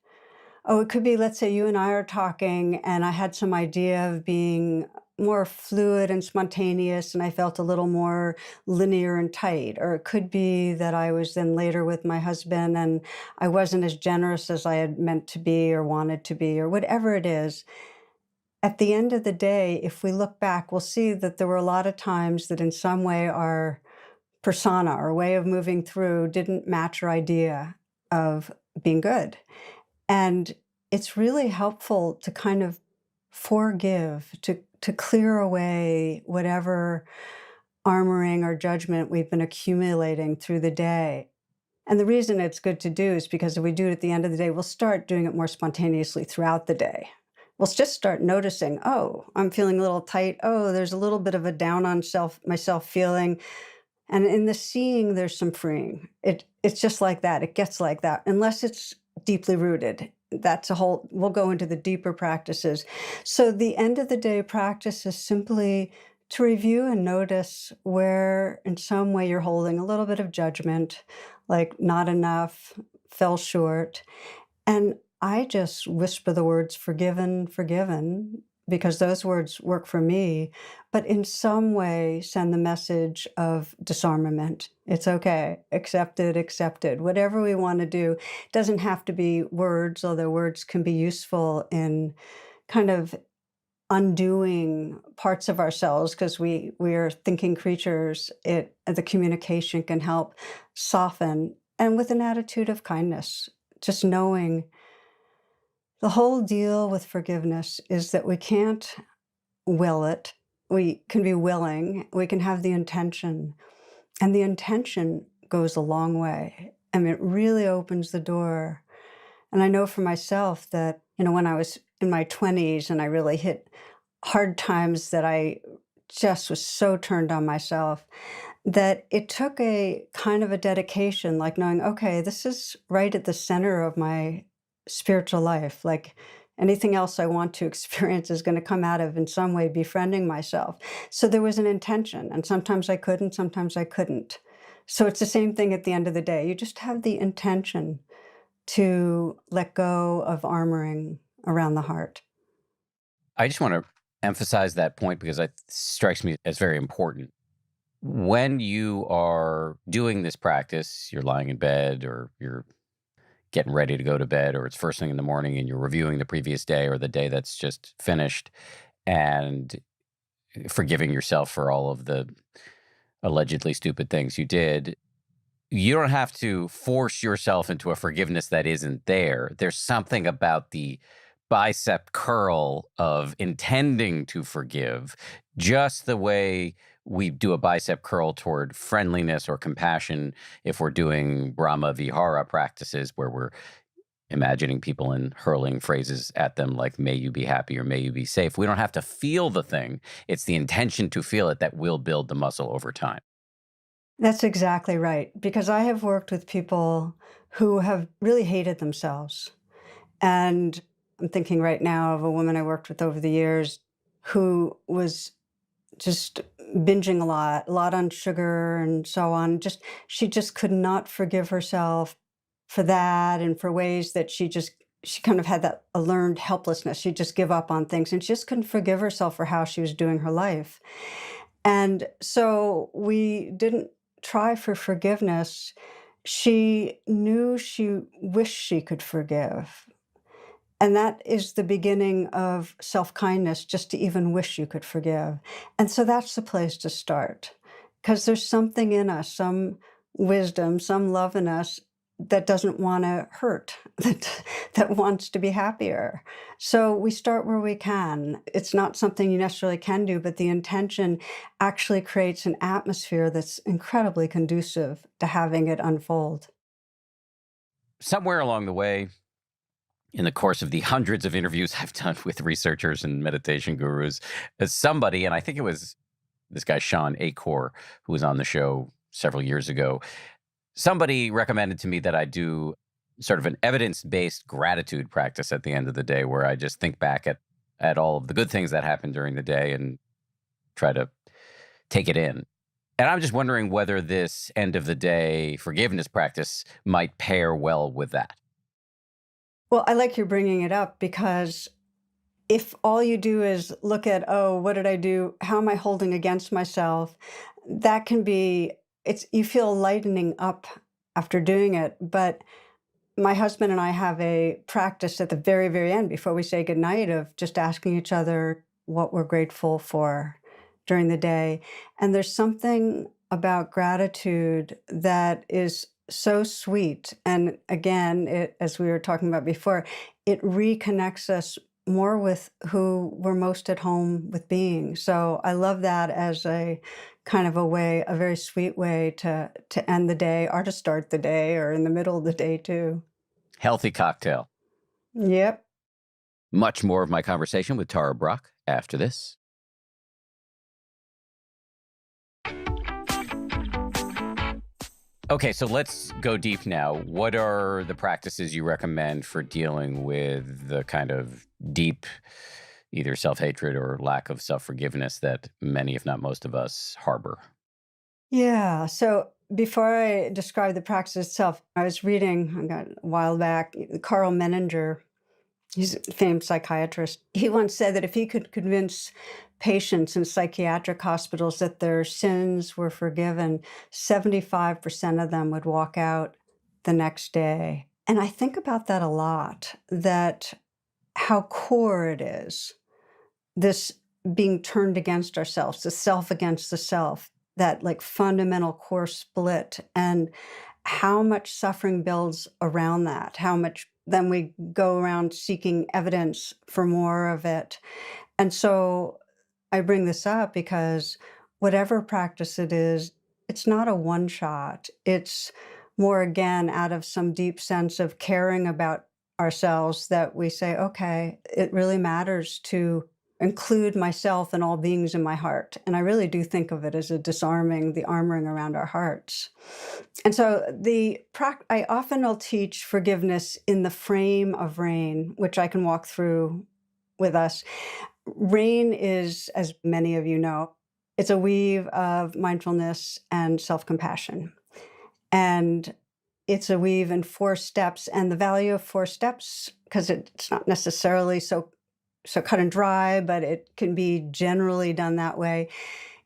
oh, it could be, let's say you and I are talking, and I had some idea of being more fluid and spontaneous, and I felt a little more linear and tight. Or it could be that I was then later with my husband and I wasn't as generous as I had meant to be or wanted to be, or whatever it is. At the end of the day, if we look back, we'll see that there were a lot of times that in some way our persona, our way of moving through, didn't match our idea of being good. And it's really helpful to kind of forgive, to clear away whatever armoring or judgment we've been accumulating through the day. And the reason it's good to do is because if we do it at the end of the day, we'll start doing it more spontaneously throughout the day. We'll just start noticing, oh, I'm feeling a little tight. Oh, there's a little bit of a down on myself feeling. And in the seeing, there's some freeing. It's just like that. It gets like that, unless it's deeply rooted. That's a whole, we'll go into the deeper practices. So the end of the day practice is simply to review and notice where in some way you're holding a little bit of judgment, like not enough, fell short. And I just whisper the words forgiven, forgiven, because those words work for me, but in some way send the message of disarmament. It's okay, accepted, accepted. Whatever we want to do, it doesn't have to be words, although words can be useful in kind of undoing parts of ourselves because we are thinking creatures. The communication can help soften, and with an attitude of kindness, just knowing the whole deal with forgiveness is that we can't will it. We can be willing, we can have the intention, and the intention goes a long way. I mean, it really opens the door. And I know for myself that, when I was in my 20s and I really hit hard times that I just was so turned on myself, that it took a kind of a dedication, like knowing, okay, this is right at the center of my spiritual life. Like anything else I want to experience is going to come out of in some way befriending myself. So there was an intention, and sometimes I could, and sometimes I couldn't. So it's the same thing at the end of the day. You just have the intention to let go of armoring around the heart. I just want to emphasize that point because it strikes me as very important. When you are doing this practice, you're lying in bed or you're getting ready to go to bed, or it's first thing in the morning and you're reviewing the previous day or the day that's just finished and forgiving yourself for all of the allegedly stupid things you did. You don't have to force yourself into a forgiveness that isn't there. There's something about the bicep curl of intending to forgive, just the way we do a bicep curl toward friendliness or compassion if we're doing Brahma Vihara practices where we're imagining people and hurling phrases at them like, may you be happy or may you be safe. We don't have to feel the thing. It's the intention to feel it that will build the muscle over time. That's exactly right. Because I have worked with people who have really hated themselves. And I'm thinking right now of a woman I worked with over the years who was just binging a lot on sugar and so on. She just could not forgive herself for that, and for ways that she kind of had that a learned helplessness. She'd just give up on things, and she just couldn't forgive herself for how she was doing her life. And so we didn't try for forgiveness. She knew she wished she could forgive. And that is the beginning of self-kindness, just to even wish you could forgive. And so that's the place to start, because there's something in us, some wisdom, some love in us that doesn't want to hurt, that wants to be happier. So we start where we can. It's not something you necessarily can do, but the intention actually creates an atmosphere that's incredibly conducive to having it unfold. Somewhere along the way, in the course of the hundreds of interviews I've done with researchers and meditation gurus, as somebody, and I think it was this guy, Sean Acor, who was on the show several years ago, somebody recommended to me that I do sort of an evidence-based gratitude practice at the end of the day, where I just think back at all of the good things that happened during the day and try to take it in. And I'm just wondering whether this end of the day forgiveness practice might pair well with that. Well, I like you bringing it up because if all you do is look at, oh, what did I do? How am I holding against myself? That can be, it's, you feel lightening up after doing it. But my husband and I have a practice at the very, very end before we say goodnight of just asking each other what we're grateful for during the day. And there's something about gratitude that is so sweet. And again, as we were talking about before, it reconnects us more with who we're most at home with being. So I love that as a kind of a way, a very sweet way to end the day or to start the day or in the middle of the day too. Healthy cocktail. Yep. Much more of my conversation with Tara Brach after this. Okay, so let's go deep now. What are the practices you recommend for dealing with the kind of deep, either self hatred or lack of self forgiveness that many, if not most of us, harbor? Yeah. So before I describe the practice itself, I was reading I got a while back, Carl Menninger. He's a famed psychiatrist. He once said that if he could convince patients in psychiatric hospitals that their sins were forgiven, 75% of them would walk out the next day. And I think about that a lot, that how core it is, this being turned against ourselves, the self against the self, that like fundamental core split, and how much suffering builds around that, how much then we go around seeking evidence for more of it. And so I bring this up because whatever practice it is, it's not a one shot. It's more again out of some deep sense of caring about ourselves that we say, okay, it really matters to include myself and all beings in my heart. And I really do think of it as a disarming, the armoring around our hearts. And so I often will teach forgiveness in the frame of rain, which I can walk through with us. Rain is, as many of you know, it's a weave of mindfulness and self-compassion. And it's a weave in 4 steps. And the value of 4 steps, because it's not necessarily so cut and dry, but it can be generally done that way,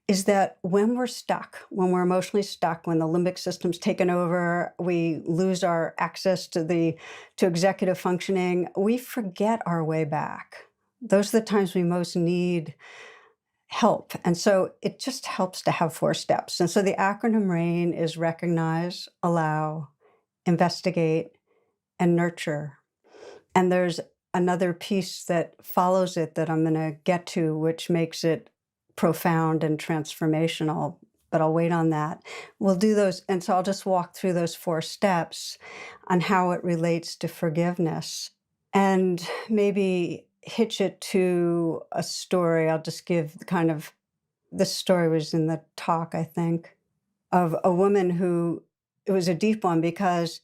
is that when we're stuck, when we're emotionally stuck, when the limbic system's taken over, we lose our access to executive functioning, we forget our way back. Those are the times we most need help. And so it just helps to have 4 steps. And so the acronym RAIN is recognize, allow, investigate, and nurture. And there's another piece that follows it that I'm going to get to, which makes it profound and transformational, but I'll wait on that. We'll do those. And so I'll just walk through those 4 steps on how it relates to forgiveness and maybe hitch it to a story. I'll just give kind of this story was in the talk, I think, of a woman who it was a deep one because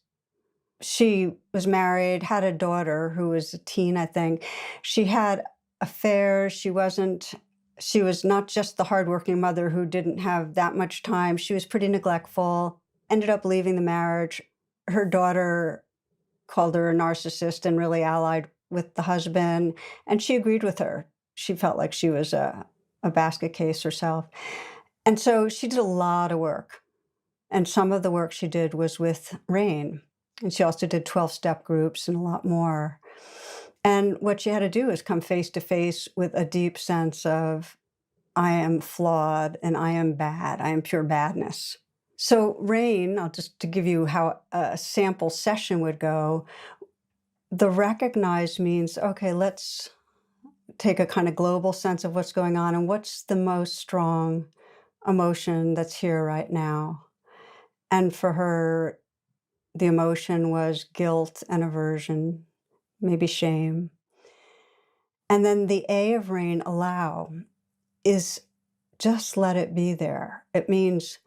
she was married, had a daughter who was a teen, I think. She had affairs. She was not just the hardworking mother who didn't have that much time. She was pretty neglectful, ended up leaving the marriage. Her daughter called her a narcissist and really allied with the husband. And she agreed with her. She felt like she was a basket case herself. And so she did a lot of work. And some of the work she did was with Rain. And she also did 12-step groups and a lot more. And what she had to do is come face to face with a deep sense of, I am flawed and I am bad. I am pure badness. So Rain, I'll just to give you how a sample session would go, the recognize means, okay, let's take a kind of global sense of what's going on and what's the most strong emotion that's here right now. And for her, the emotion was guilt and aversion, maybe shame. And then the A of rain, allow, is just let it be there. It means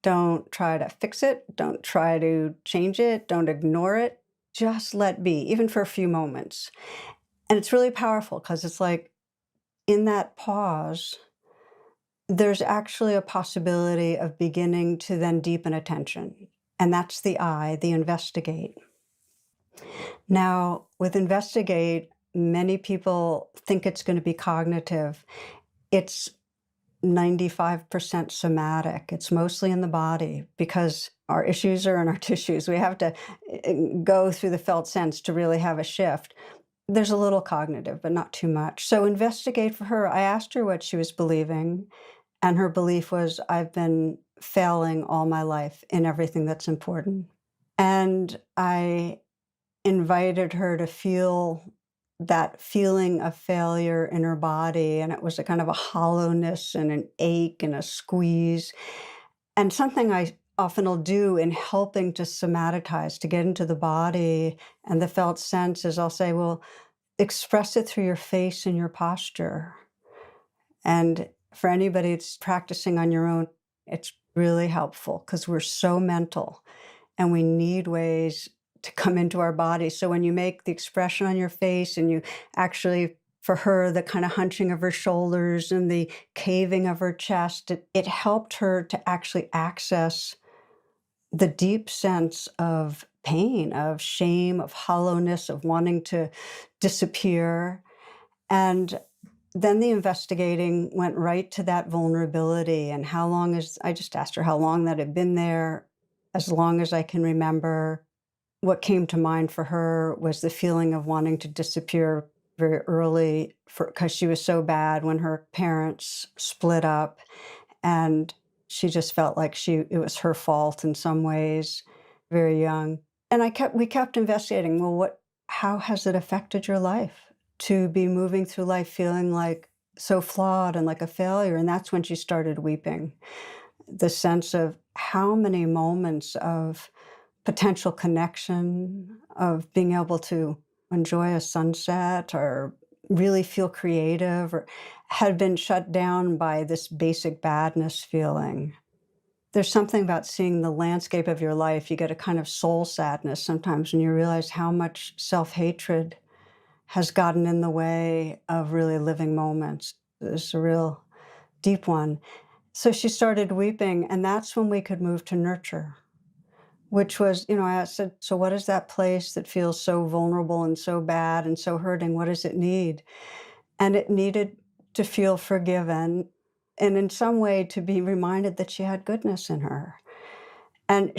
don't try to fix it, don't try to change it, don't ignore it, just let be, even for a few moments. And it's really powerful because it's like in that pause, there's actually a possibility of beginning to then deepen attention. And that's the I, the investigate. Now, with investigate, many people think it's going to be cognitive. It's 95% somatic. It's mostly in the body because our issues are in our tissues. We have to go through the felt sense to really have a shift. There's a little cognitive, but not too much. So investigate for her. I asked her what she was believing, and her belief was, I've been failing all my life in everything that's important. And I invited her to feel that feeling of failure in her body, and it was a kind of a hollowness and an ache and a squeeze. And something I often will do in helping to somatize, to get into the body and the felt sense is I'll say, well, express it through your face and your posture. And for anybody that's practicing on your own, it's really helpful because we're so mental and we need ways to come into our body. So when you make the expression on your face and you actually, for her, the kind of hunching of her shoulders and the caving of her chest, it helped her to actually access the deep sense of pain, of shame, of hollowness, of wanting to disappear. And then the investigating went right to that vulnerability and how long is, I just asked her how long that had been there, as long as I can remember. What came to mind for her was the feeling of wanting to disappear very early because she was so bad when her parents split up, and she just felt like it was her fault in some ways, very young. And we kept investigating, well, how has it affected your life to be moving through life feeling like so flawed and like a failure? And that's when she started weeping. The sense of how many moments of potential connection, of being able to enjoy a sunset or really feel creative or had been shut down by this basic badness feeling. There's something about seeing the landscape of your life. You get a kind of soul sadness sometimes when you realize how much self-hatred has gotten in the way of really living moments. It's a real deep one. So she started weeping, and that's when we could move to nurture, which was, I said, so what is that place that feels so vulnerable and so bad and so hurting? What does it need? And it needed to feel forgiven and in some way to be reminded that she had goodness in her. And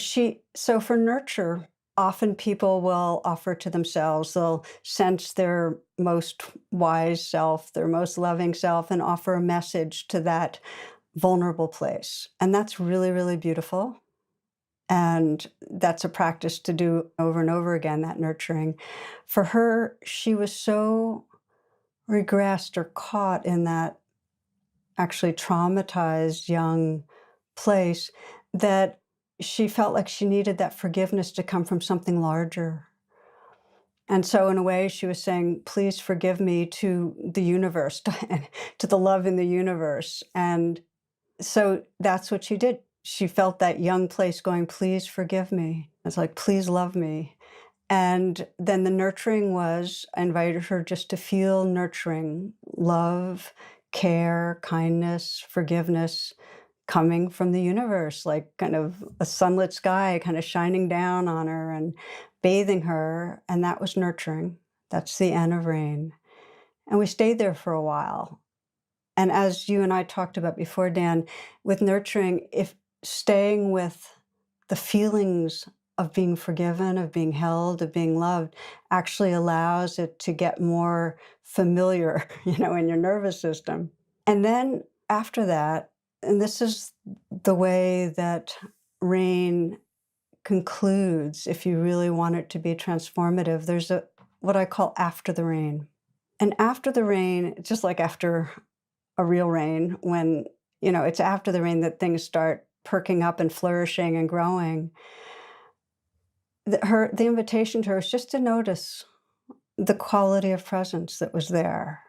so for nurture, often people will offer to themselves, they'll sense their most wise self, their most loving self, and offer a message to that vulnerable place. And that's really, really beautiful. And that's a practice to do over and over again, that nurturing. For her, she was so regressed or caught in that actually traumatized young place that she felt like she needed that forgiveness to come from something larger. And so in a way, she was saying, please forgive me to the universe, to the love in the universe. And so that's what she did. She felt that young place going, please forgive me. It's like, please love me. And then the nurturing was, I invited her just to feel nurturing, love, care, kindness, forgiveness coming from the universe, like kind of a sunlit sky kind of shining down on her and bathing her. And that was nurturing. That's the N of rain. And we stayed there for a while. And as you and I talked about before, Dan, with nurturing, if staying with the feelings of being forgiven, of being held, of being loved, actually allows it to get more familiar, in your nervous system. And then after that, and this is the way that rain concludes, if you really want it to be transformative, there's what I call after the rain. And after the rain, just like after a real rain, when, it's after the rain that things start perking up and flourishing and growing. The invitation to her is just to notice the quality of presence that was there.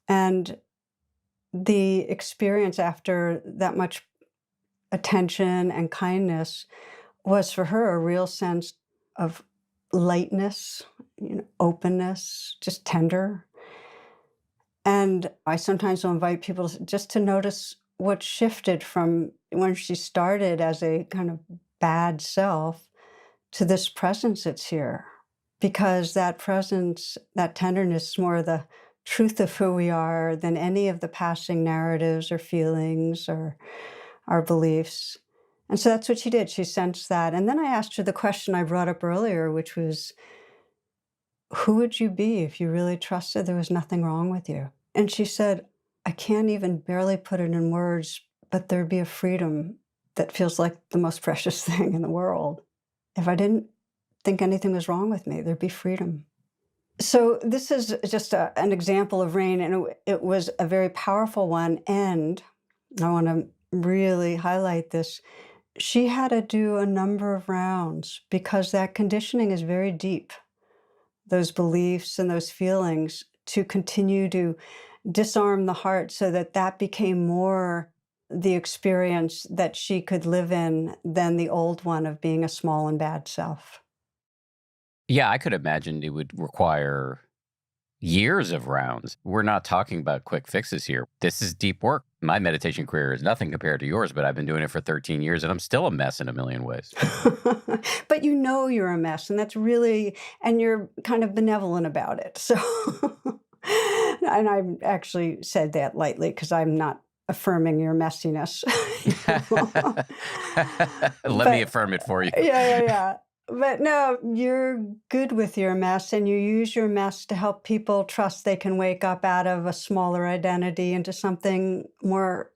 And the experience after that much attention and kindness was for her a real sense of lightness, openness, just tender. And I sometimes will invite people just to notice what shifted from when she started as a kind of bad self to this presence that's here. Because that presence, that tenderness is more the truth of who we are than any of the passing narratives or feelings or our beliefs. And so that's what she did. She sensed that. And then I asked her the question I brought up earlier, which was, who would you be if you really trusted there was nothing wrong with you? And she said, I can't even barely put it in words, but there'd be a freedom that feels like the most precious thing in the world. If I didn't think anything was wrong with me, there'd be freedom. So this is just an example of rain, and it was a very powerful one. And I want to really highlight this. She had to do a number of rounds because that conditioning is very deep, those beliefs and those feelings, to continue to disarm the heart so that that became more the experience that she could live in than the old one of being a small and bad self. Yeah, I could imagine it would require years of rounds. We're not talking about quick fixes here. This is deep work. My meditation career is nothing compared to yours, but I've been doing it for 13 years and I'm still a mess in a million ways. But you know you're a mess, and that's really, and you're kind of benevolent about it. So, and I actually said that lightly because I'm not affirming your messiness. Let me But affirm it for you. yeah. But no, you're good with your mess, and you use your mess to help people trust they can wake up out of a smaller identity into something more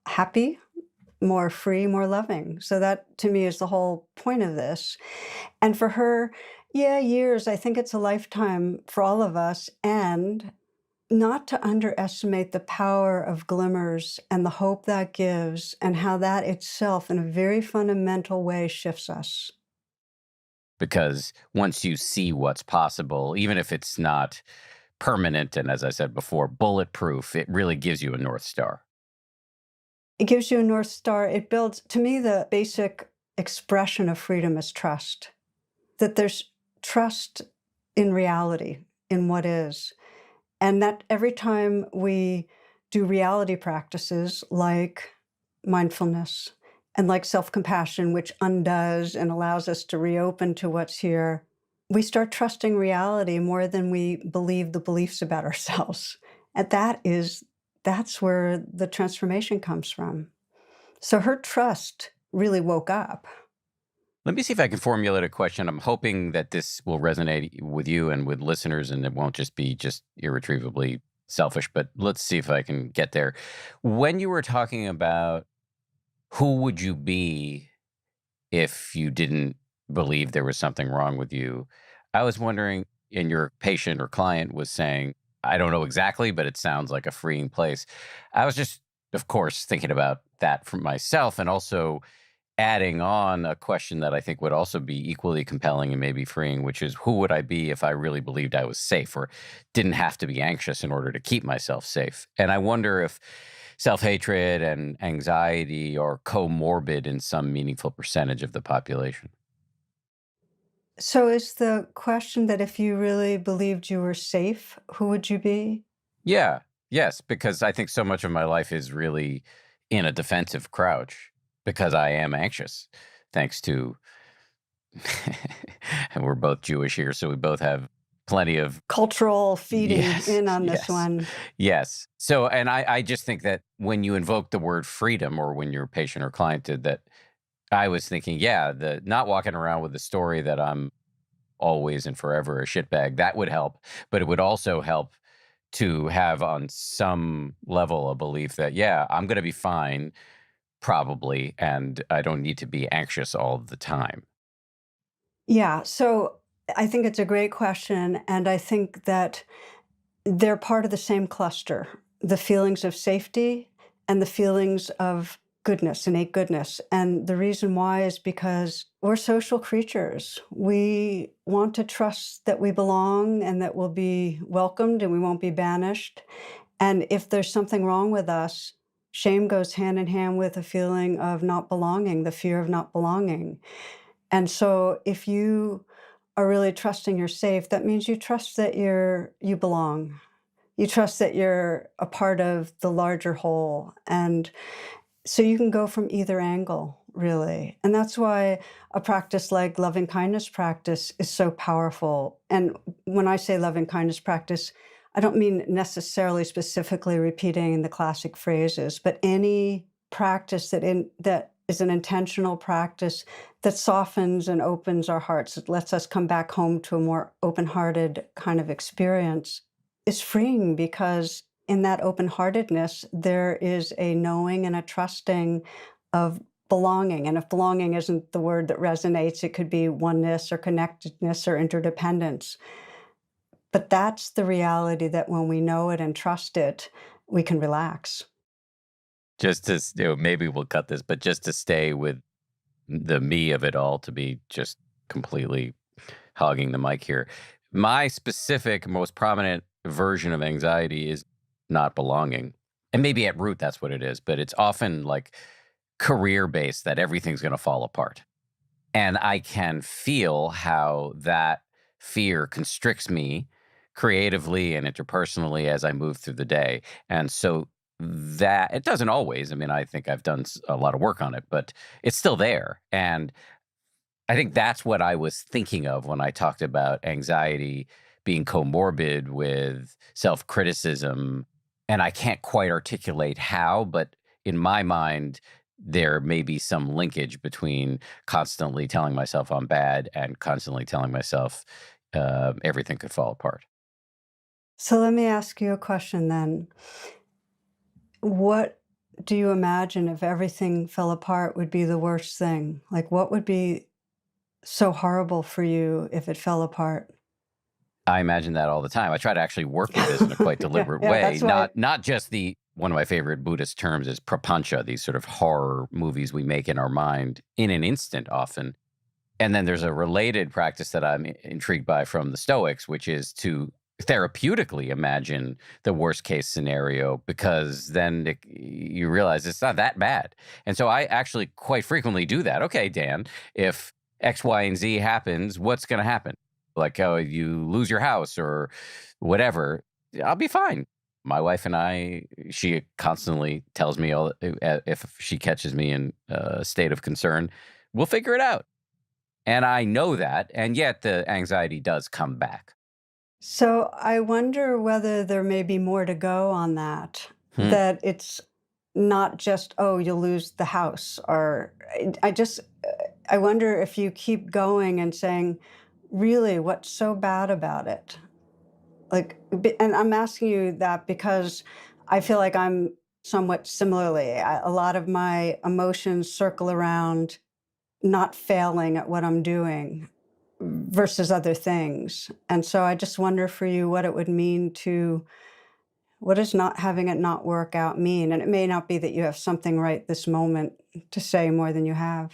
happy, more free, more loving. So that to me is the whole point of this. And for her, yeah, years, I think it's a lifetime for all of us. And not to underestimate the power of glimmers and the hope that gives, and how that itself, in a very fundamental way, shifts us. Because once you see what's possible, even if it's not permanent and, as I said before, bulletproof, it really gives you a North Star. It gives you a North Star. It builds, to me, the basic expression of freedom is trust, that there's trust in reality, in what is. And that every time we do reality practices like mindfulness and like self compassion, which undoes and allows us to reopen to what's here, we start trusting reality more than we believe the beliefs about ourselves. And that's where the transformation comes from. So her trust really woke up. Let me see if I can formulate a question. I'm hoping that this will resonate with you and with listeners, and it won't just be just irretrievably selfish, but let's see if I can get there. When you were talking about who would you be if you didn't believe there was something wrong with you, I was wondering, and your patient or client was saying, I don't know exactly, but it sounds like a freeing place. I was just, of course, thinking about that for myself and also adding on a question that I think would also be equally compelling and maybe freeing, which is who would I be if I really believed I was safe or didn't have to be anxious in order to keep myself safe? And I wonder if self hatred and anxiety are comorbid in some meaningful percentage of the population. So is the question that if you really believed you were safe, who would you be? Yeah, yes, because I think so much of my life is really in a defensive crouch because I am anxious, thanks to and we're both Jewish here, so we both have plenty of Cultural feeding yes, in on this yes, one. yes. So, and I just think that when you invoke the word freedom, or when your patient or client did that, I was thinking, yeah, the not walking around with the story that I'm always and forever a shitbag, that would help. But it would also help to have on some level a belief that, yeah, I'm going to be fine, probably, and I don't need to be anxious all the time. Yeah, so I think it's a great question, and I think that they're part of the same cluster, the feelings of safety and the feelings of goodness, innate goodness. And the reason why is because we're social creatures. We want to trust that we belong and that we'll be welcomed and we won't be banished. And if there's something wrong with us, shame goes hand in hand with a feeling of not belonging, the fear of not belonging. And so if you are really trusting you're safe, that means you trust that you belong. You trust that you're a part of the larger whole, and so you can go from either angle, really. And that's why a practice like loving kindness practice is so powerful. And when I say loving kindness practice, I don't mean necessarily specifically repeating the classic phrases, but any practice that is an intentional practice that softens and opens our hearts, that lets us come back home to a more open-hearted kind of experience, is freeing, because in that open-heartedness, there is a knowing and a trusting of belonging. And if belonging isn't the word that resonates, it could be oneness or connectedness or interdependence. But that's the reality, that when we know it and trust it, we can relax. Just to, maybe we'll cut this, but just to stay with the me of it all, to be just completely hogging the mic here. My specific, most prominent version of anxiety is not belonging. And maybe at root, that's what it is, but it's often like career based, that everything's going to fall apart. And I can feel how that fear constricts me creatively and interpersonally as I move through the day. And so that it doesn't always, I mean, I think I've done a lot of work on it, but it's still there. And I think that's what I was thinking of when I talked about anxiety being comorbid with self criticism. And I can't quite articulate how, but in my mind, there may be some linkage between constantly telling myself I'm bad and constantly telling myself everything could fall apart. So let me ask you a question then. What do you imagine, if everything fell apart, would be the worst thing? Like, what would be so horrible for you if it fell apart? I imagine that all the time. I try to actually work with this in a quite Yeah, deliberate yeah, way. that's why. Not just the one of my favorite Buddhist terms is prapancha, these sort of horror movies we make in our mind in an instant often. And then there's a related practice that I'm intrigued by from the Stoics, which is to therapeutically imagine the worst case scenario, because then you realize it's not that bad. And so I actually quite frequently do that. Okay, Dan, if X, Y, and Z happens, what's going to happen? Like, oh, you lose your house or whatever, I'll be fine. My wife and I, she constantly tells me if she catches me in a state of concern, we'll figure it out. And I know that, and yet the anxiety does come back. So I wonder whether there may be more to go on that, Hmm. that it's not just, oh, you'll lose the house, or I just, I wonder if you keep going and saying, really, what's so bad about it? Like, and I'm asking you that because I feel like I'm somewhat similarly. A lot of my emotions circle around not failing at what I'm doing versus other things. And so I just wonder for you what it would mean to, what does not having it not work out mean? And it may not be that you have something right this moment to say more than you have.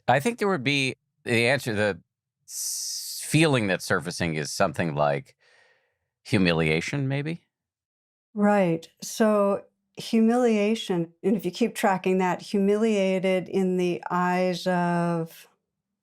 I think there would be the answer. The feeling that's surfacing is something like humiliation, maybe. Right. So humiliation, and if you keep tracking that, humiliated in the eyes of.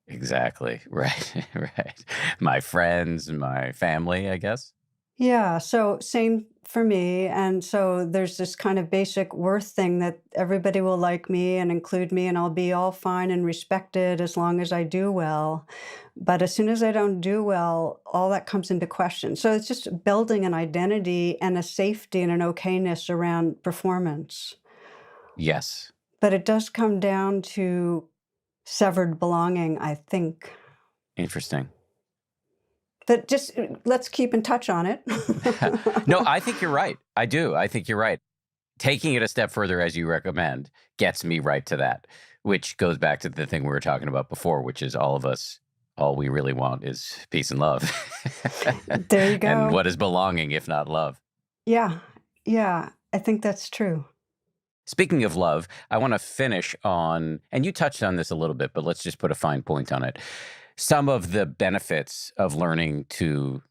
Exactly. Right. Right. My friends, my family, I guess. Yeah, so same for me. And so there's this kind of basic worth thing, that everybody will like me and include me, and I'll be all fine and respected as long as I do well. But as soon as I don't do well, all that comes into question. So it's just building an identity and a safety and an okayness around performance. Yes. But it does come down to severed belonging, I think. Interesting. But just let's keep in touch on it. No, I think you're right. I do. I think you're right. Taking it a step further, as you recommend, gets me right to that, which goes back to the thing we were talking about before, which is all of us, all we really want is peace and love. There you And go. what is belonging if not love? Yeah, yeah, I think that's true. Speaking of love, I want to finish on, and you touched on this a little bit, but let's just put a fine point on it. Some of the benefits of learning to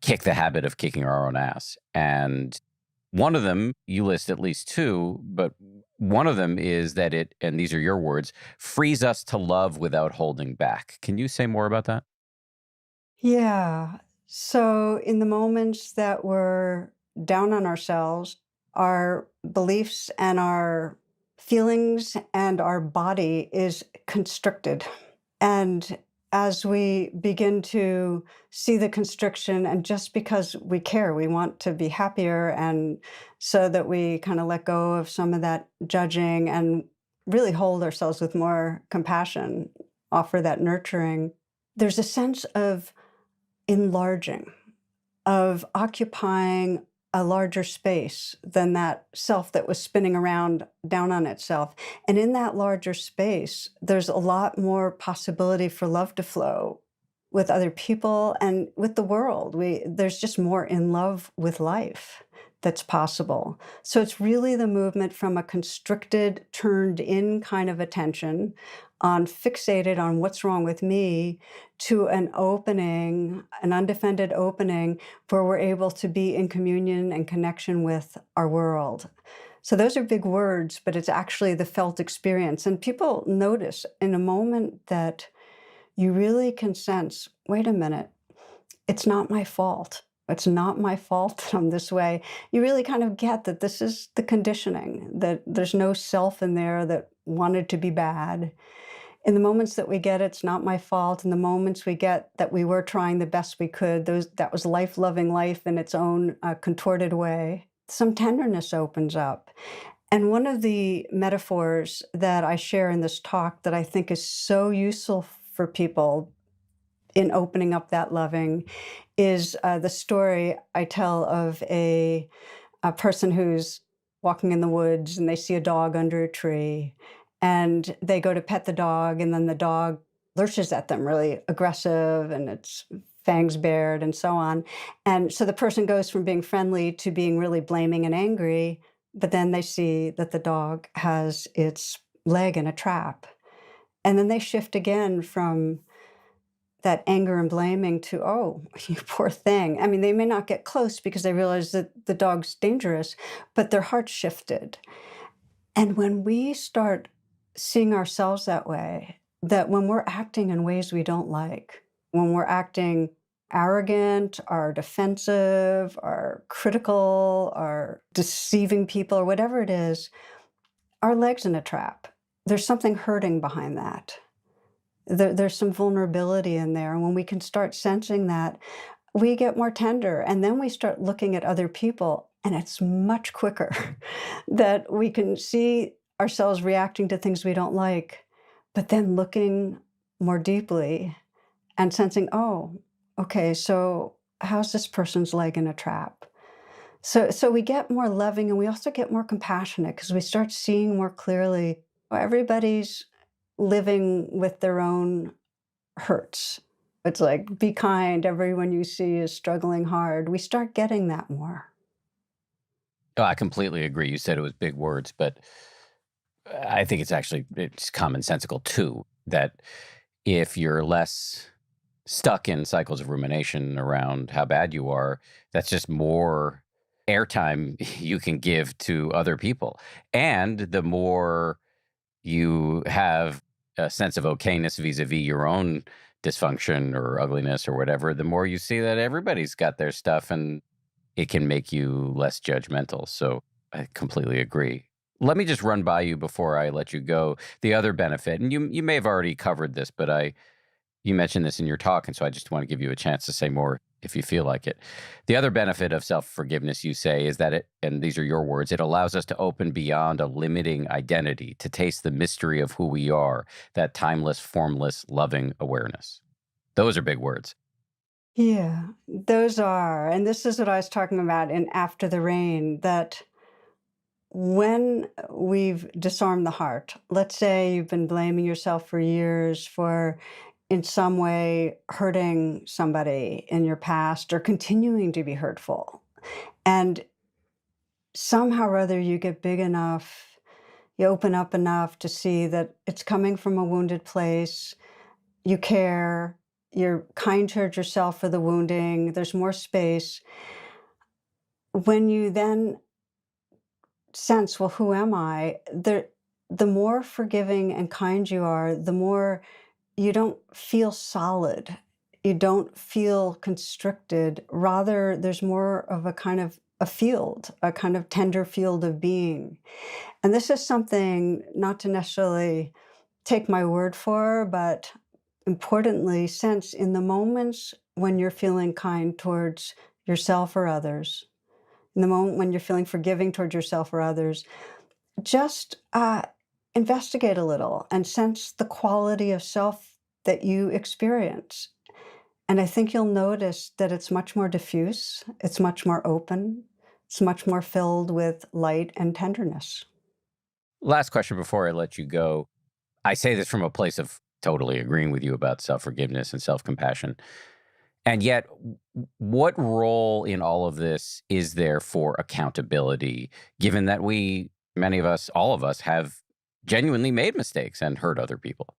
kick the habit of kicking our own ass. And one of them, you list at least two, but one of them is that it, and these are your words, frees us to love without holding back. Can you say more about that? Yeah. So, in the moments that we're down on ourselves, our beliefs and our feelings and our body is constricted. And as we begin to see the constriction, and just because we care, we want to be happier, and so that we kind of let go of some of that judging and really hold ourselves with more compassion, offer that nurturing, there's a sense of enlarging, of occupying a larger space than that self that was spinning around down on itself. And in that larger space, there's a lot more possibility for love to flow with other people and with the world. There's just more in love with life that's possible. So it's really the movement from a constricted, turned in kind of attention on fixated on what's wrong with me to an opening, an undefended opening where we're able to be in communion and connection with our world. So those are big words, but it's actually the felt experience. And people notice in a moment that you really can sense, wait a minute, it's not my fault. It's not my fault that I'm this way. You really kind of get that this is the conditioning, that there's no self in there that wanted to be bad. In the moments that we get it's not my fault, in the moments we get that we were trying the best we could, that was life loving life in its own contorted way, some tenderness opens up. And one of the metaphors that I share in this talk that I think is so useful for people in opening up that loving is the story I tell of a person who's walking in the woods and they see a dog under a tree and they go to pet the dog, and then the dog lurches at them really aggressive and its fangs bared and so on. And so the person goes from being friendly to being really blaming and angry, but then they see that the dog has its leg in a trap. And then they shift again from that anger and blaming to, "Oh, you poor thing." I mean, they may not get close because they realize that the dog's dangerous, but their heart shifted. And when we start seeing ourselves that way, that when we're acting in ways we don't like, when we're acting arrogant or defensive or critical or deceiving people or whatever it is, our leg's in a trap. There's something hurting behind that. There's some vulnerability in there. And when we can start sensing that, we get more tender. And then we start looking at other people, and it's much quicker that we can see ourselves reacting to things we don't like, but then looking more deeply and sensing, oh, okay, so how's this person's leg in a trap? So we get more loving, and we also get more compassionate because we start seeing more clearly, well, everybody's living with their own hurts. It's like, be kind, everyone you see is struggling hard. We start getting that more. Oh, I completely agree. You said it was big words, but I think it's commonsensical too, that if you're less stuck in cycles of rumination around how bad you are, that's just more airtime you can give to other people. And the more you have a sense of okayness vis-a-vis your own dysfunction or ugliness or whatever, the more you see that everybody's got their stuff, and it can make you less judgmental. So I completely agree. Let me just run by you before I let you go. The other benefit, and you may have already covered this, but you mentioned this in your talk, and so I just want to give you a chance to say more if you feel like it. The other benefit of self-forgiveness, you say, is that and these are your words, it allows us to open beyond a limiting identity, to taste the mystery of who we are, that timeless, formless, loving awareness. Those are big words. Yeah, those are. And this is what I was talking about in After the Rain, that when we've disarmed the heart, let's say you've been blaming yourself for years for in some way hurting somebody in your past or continuing to be hurtful. And somehow or other you get big enough, you open up enough to see that it's coming from a wounded place, you care, you're kind towards yourself for the wounding, there's more space. When you then sense, well, who am I? The more forgiving and kind you are, the more you don't feel solid you don't feel constricted. Rather, there's more of a kind of a field, a kind of tender field of being. And this is something not to necessarily take my word for, but importantly, sense in the moments when you're feeling kind towards yourself or others, in the moment when you're feeling forgiving towards yourself or others, just investigate a little and sense the quality of self that you experience. And I think you'll notice that it's much more diffuse, it's much more open, it's much more filled with light and tenderness. Last question before I let you go. I say this from a place of totally agreeing with you about self forgiveness and self compassion. And yet, what role in all of this is there for accountability, given that many of us, all of us, have genuinely made mistakes and hurt other people?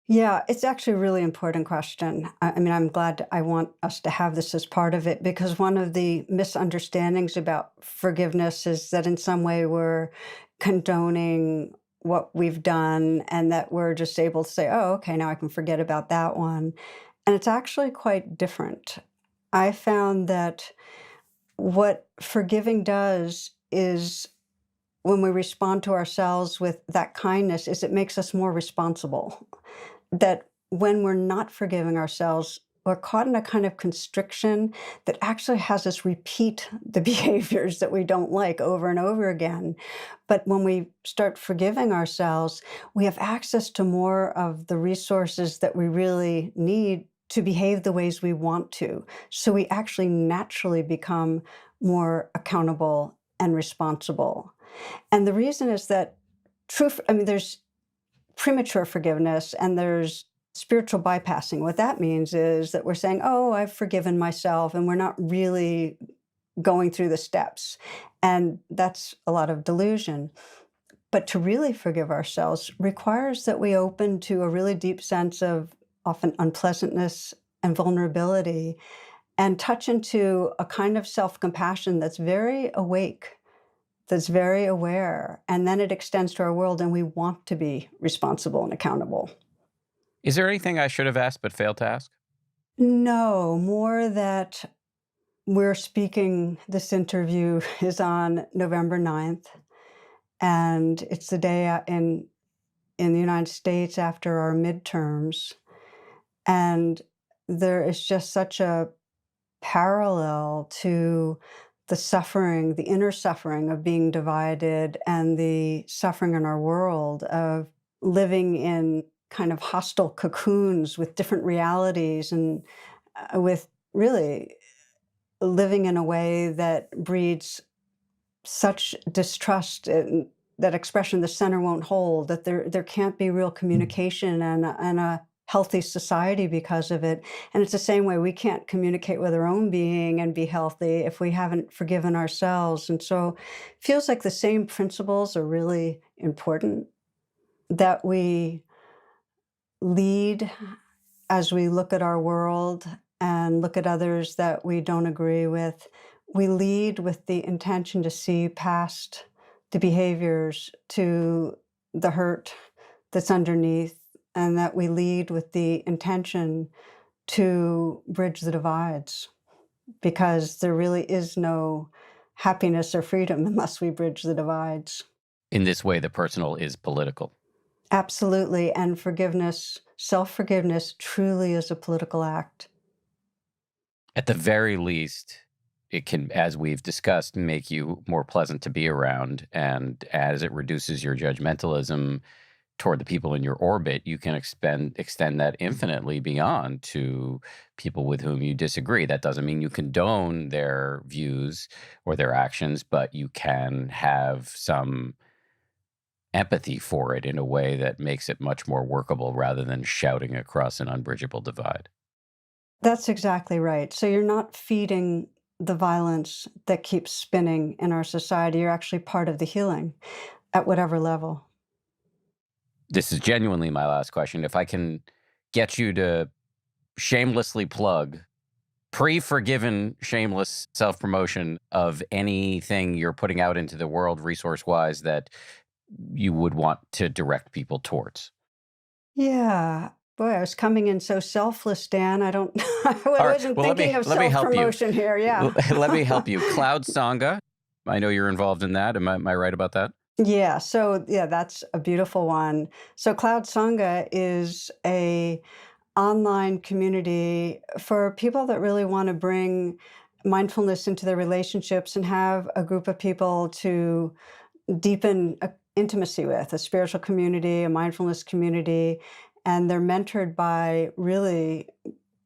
Yeah, it's actually a really important question. I mean, I'm glad I want us to have this as part of it because one of the misunderstandings about forgiveness is that in some way we're condoning what we've done and that we're just able to say, oh, okay, now I can forget about that one. And it's actually quite different. I found that what forgiving does is when we respond to ourselves with that kindness is it makes us more responsible. That when we're not forgiving ourselves, we're caught in a kind of constriction that actually has us repeat the behaviors that we don't like over and over again. But when we start forgiving ourselves, we have access to more of the resources that we really need to behave the ways we want to. So we actually naturally become more accountable and responsible. And the reason is that I mean, there's premature forgiveness and there's spiritual bypassing. What that means is that we're saying, oh, I've forgiven myself, and we're not really going through the steps. And that's a lot of delusion. But to really forgive ourselves requires that we open to a really deep sense of often unpleasantness and vulnerability and touch into a kind of self compassion that's very awake, that's very aware, and then it extends to our world, and we want to be responsible and accountable. Is there anything I should have asked but failed to ask? No, more that we're speaking this interview is on November 9th, and it's the day in the United States after our midterms, and there is just such a parallel to the suffering, the inner suffering of being divided and the suffering in our world of living in kind of hostile cocoons with different realities and with really living in a way that breeds such distrust and that expression the center won't hold, that there can't be real communication and a healthy society because of it. And it's the same way we can't communicate with our own being and be healthy if we haven't forgiven ourselves. And so it feels like the same principles are really important, that we lead as we look at our world and look at others that we don't agree with. We lead with the intention to see past the behaviors, to the hurt that's underneath, and that we lead with the intention to bridge the divides, because there really is no happiness or freedom unless we bridge the divides. In this way, the personal is political. Absolutely. And forgiveness, self forgiveness, truly is a political act. At the very least, it can, as we've discussed, make you more pleasant to be around. And as it reduces your judgmentalism toward the people in your orbit, you can extend that infinitely beyond to people with whom you disagree. That doesn't mean you condone their views or their actions, but you can have some empathy for it in a way that makes it much more workable rather than shouting across an unbridgeable divide. That's exactly right. So you're not feeding the violence that keeps spinning in our society. You're actually part of the healing at whatever level. This is genuinely my last question. If I can get you to shamelessly plug pre-forgiven, shameless self-promotion of anything you're putting out into the world resource-wise that you would want to direct people towards. Yeah. Boy, I was coming in so selfless, Dan. I don't, I All right. wasn't Well, thinking of let me help you. self-promotion here. Yeah. Let me help you. Cloud Sangha. I know you're involved in that. Am I right about that? Yeah. So yeah, that's a beautiful one. So Cloud Sangha is a online community for people that really want to bring mindfulness into their relationships and have a group of people to deepen intimacy with, a spiritual community, a mindfulness community, and they're mentored by really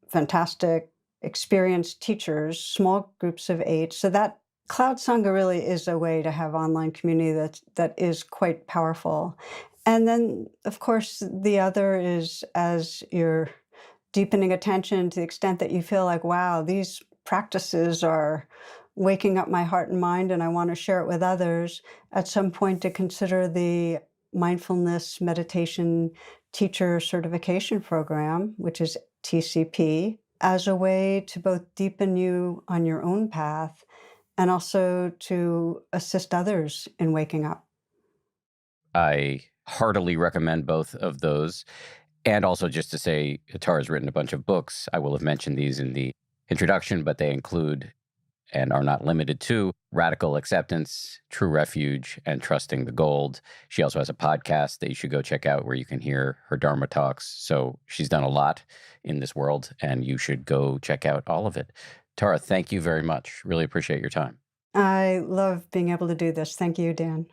fantastic, experienced teachers, small groups of 8. So that Cloud Sangha really is a way to have online community that is quite powerful. And then, of course, the other is as you're deepening attention to the extent that you feel like, wow, these practices are waking up my heart and mind, and I want to share it with others, at some point to consider the mindfulness meditation teacher certification program, which is TCP, as a way to both deepen you on your own path and also to assist others in waking up. I heartily recommend both of those. And also, just to say, Tara's written a bunch of books. I will have mentioned these in the introduction, but they include and are not limited to Radical Acceptance, True Refuge, and Trusting the Gold. She also has a podcast that you should go check out where you can hear her Dharma talks. So she's done a lot in this world, and you should go check out all of it. Tara, thank you very much. Really appreciate your time. I love being able to do this. Thank you, Dan.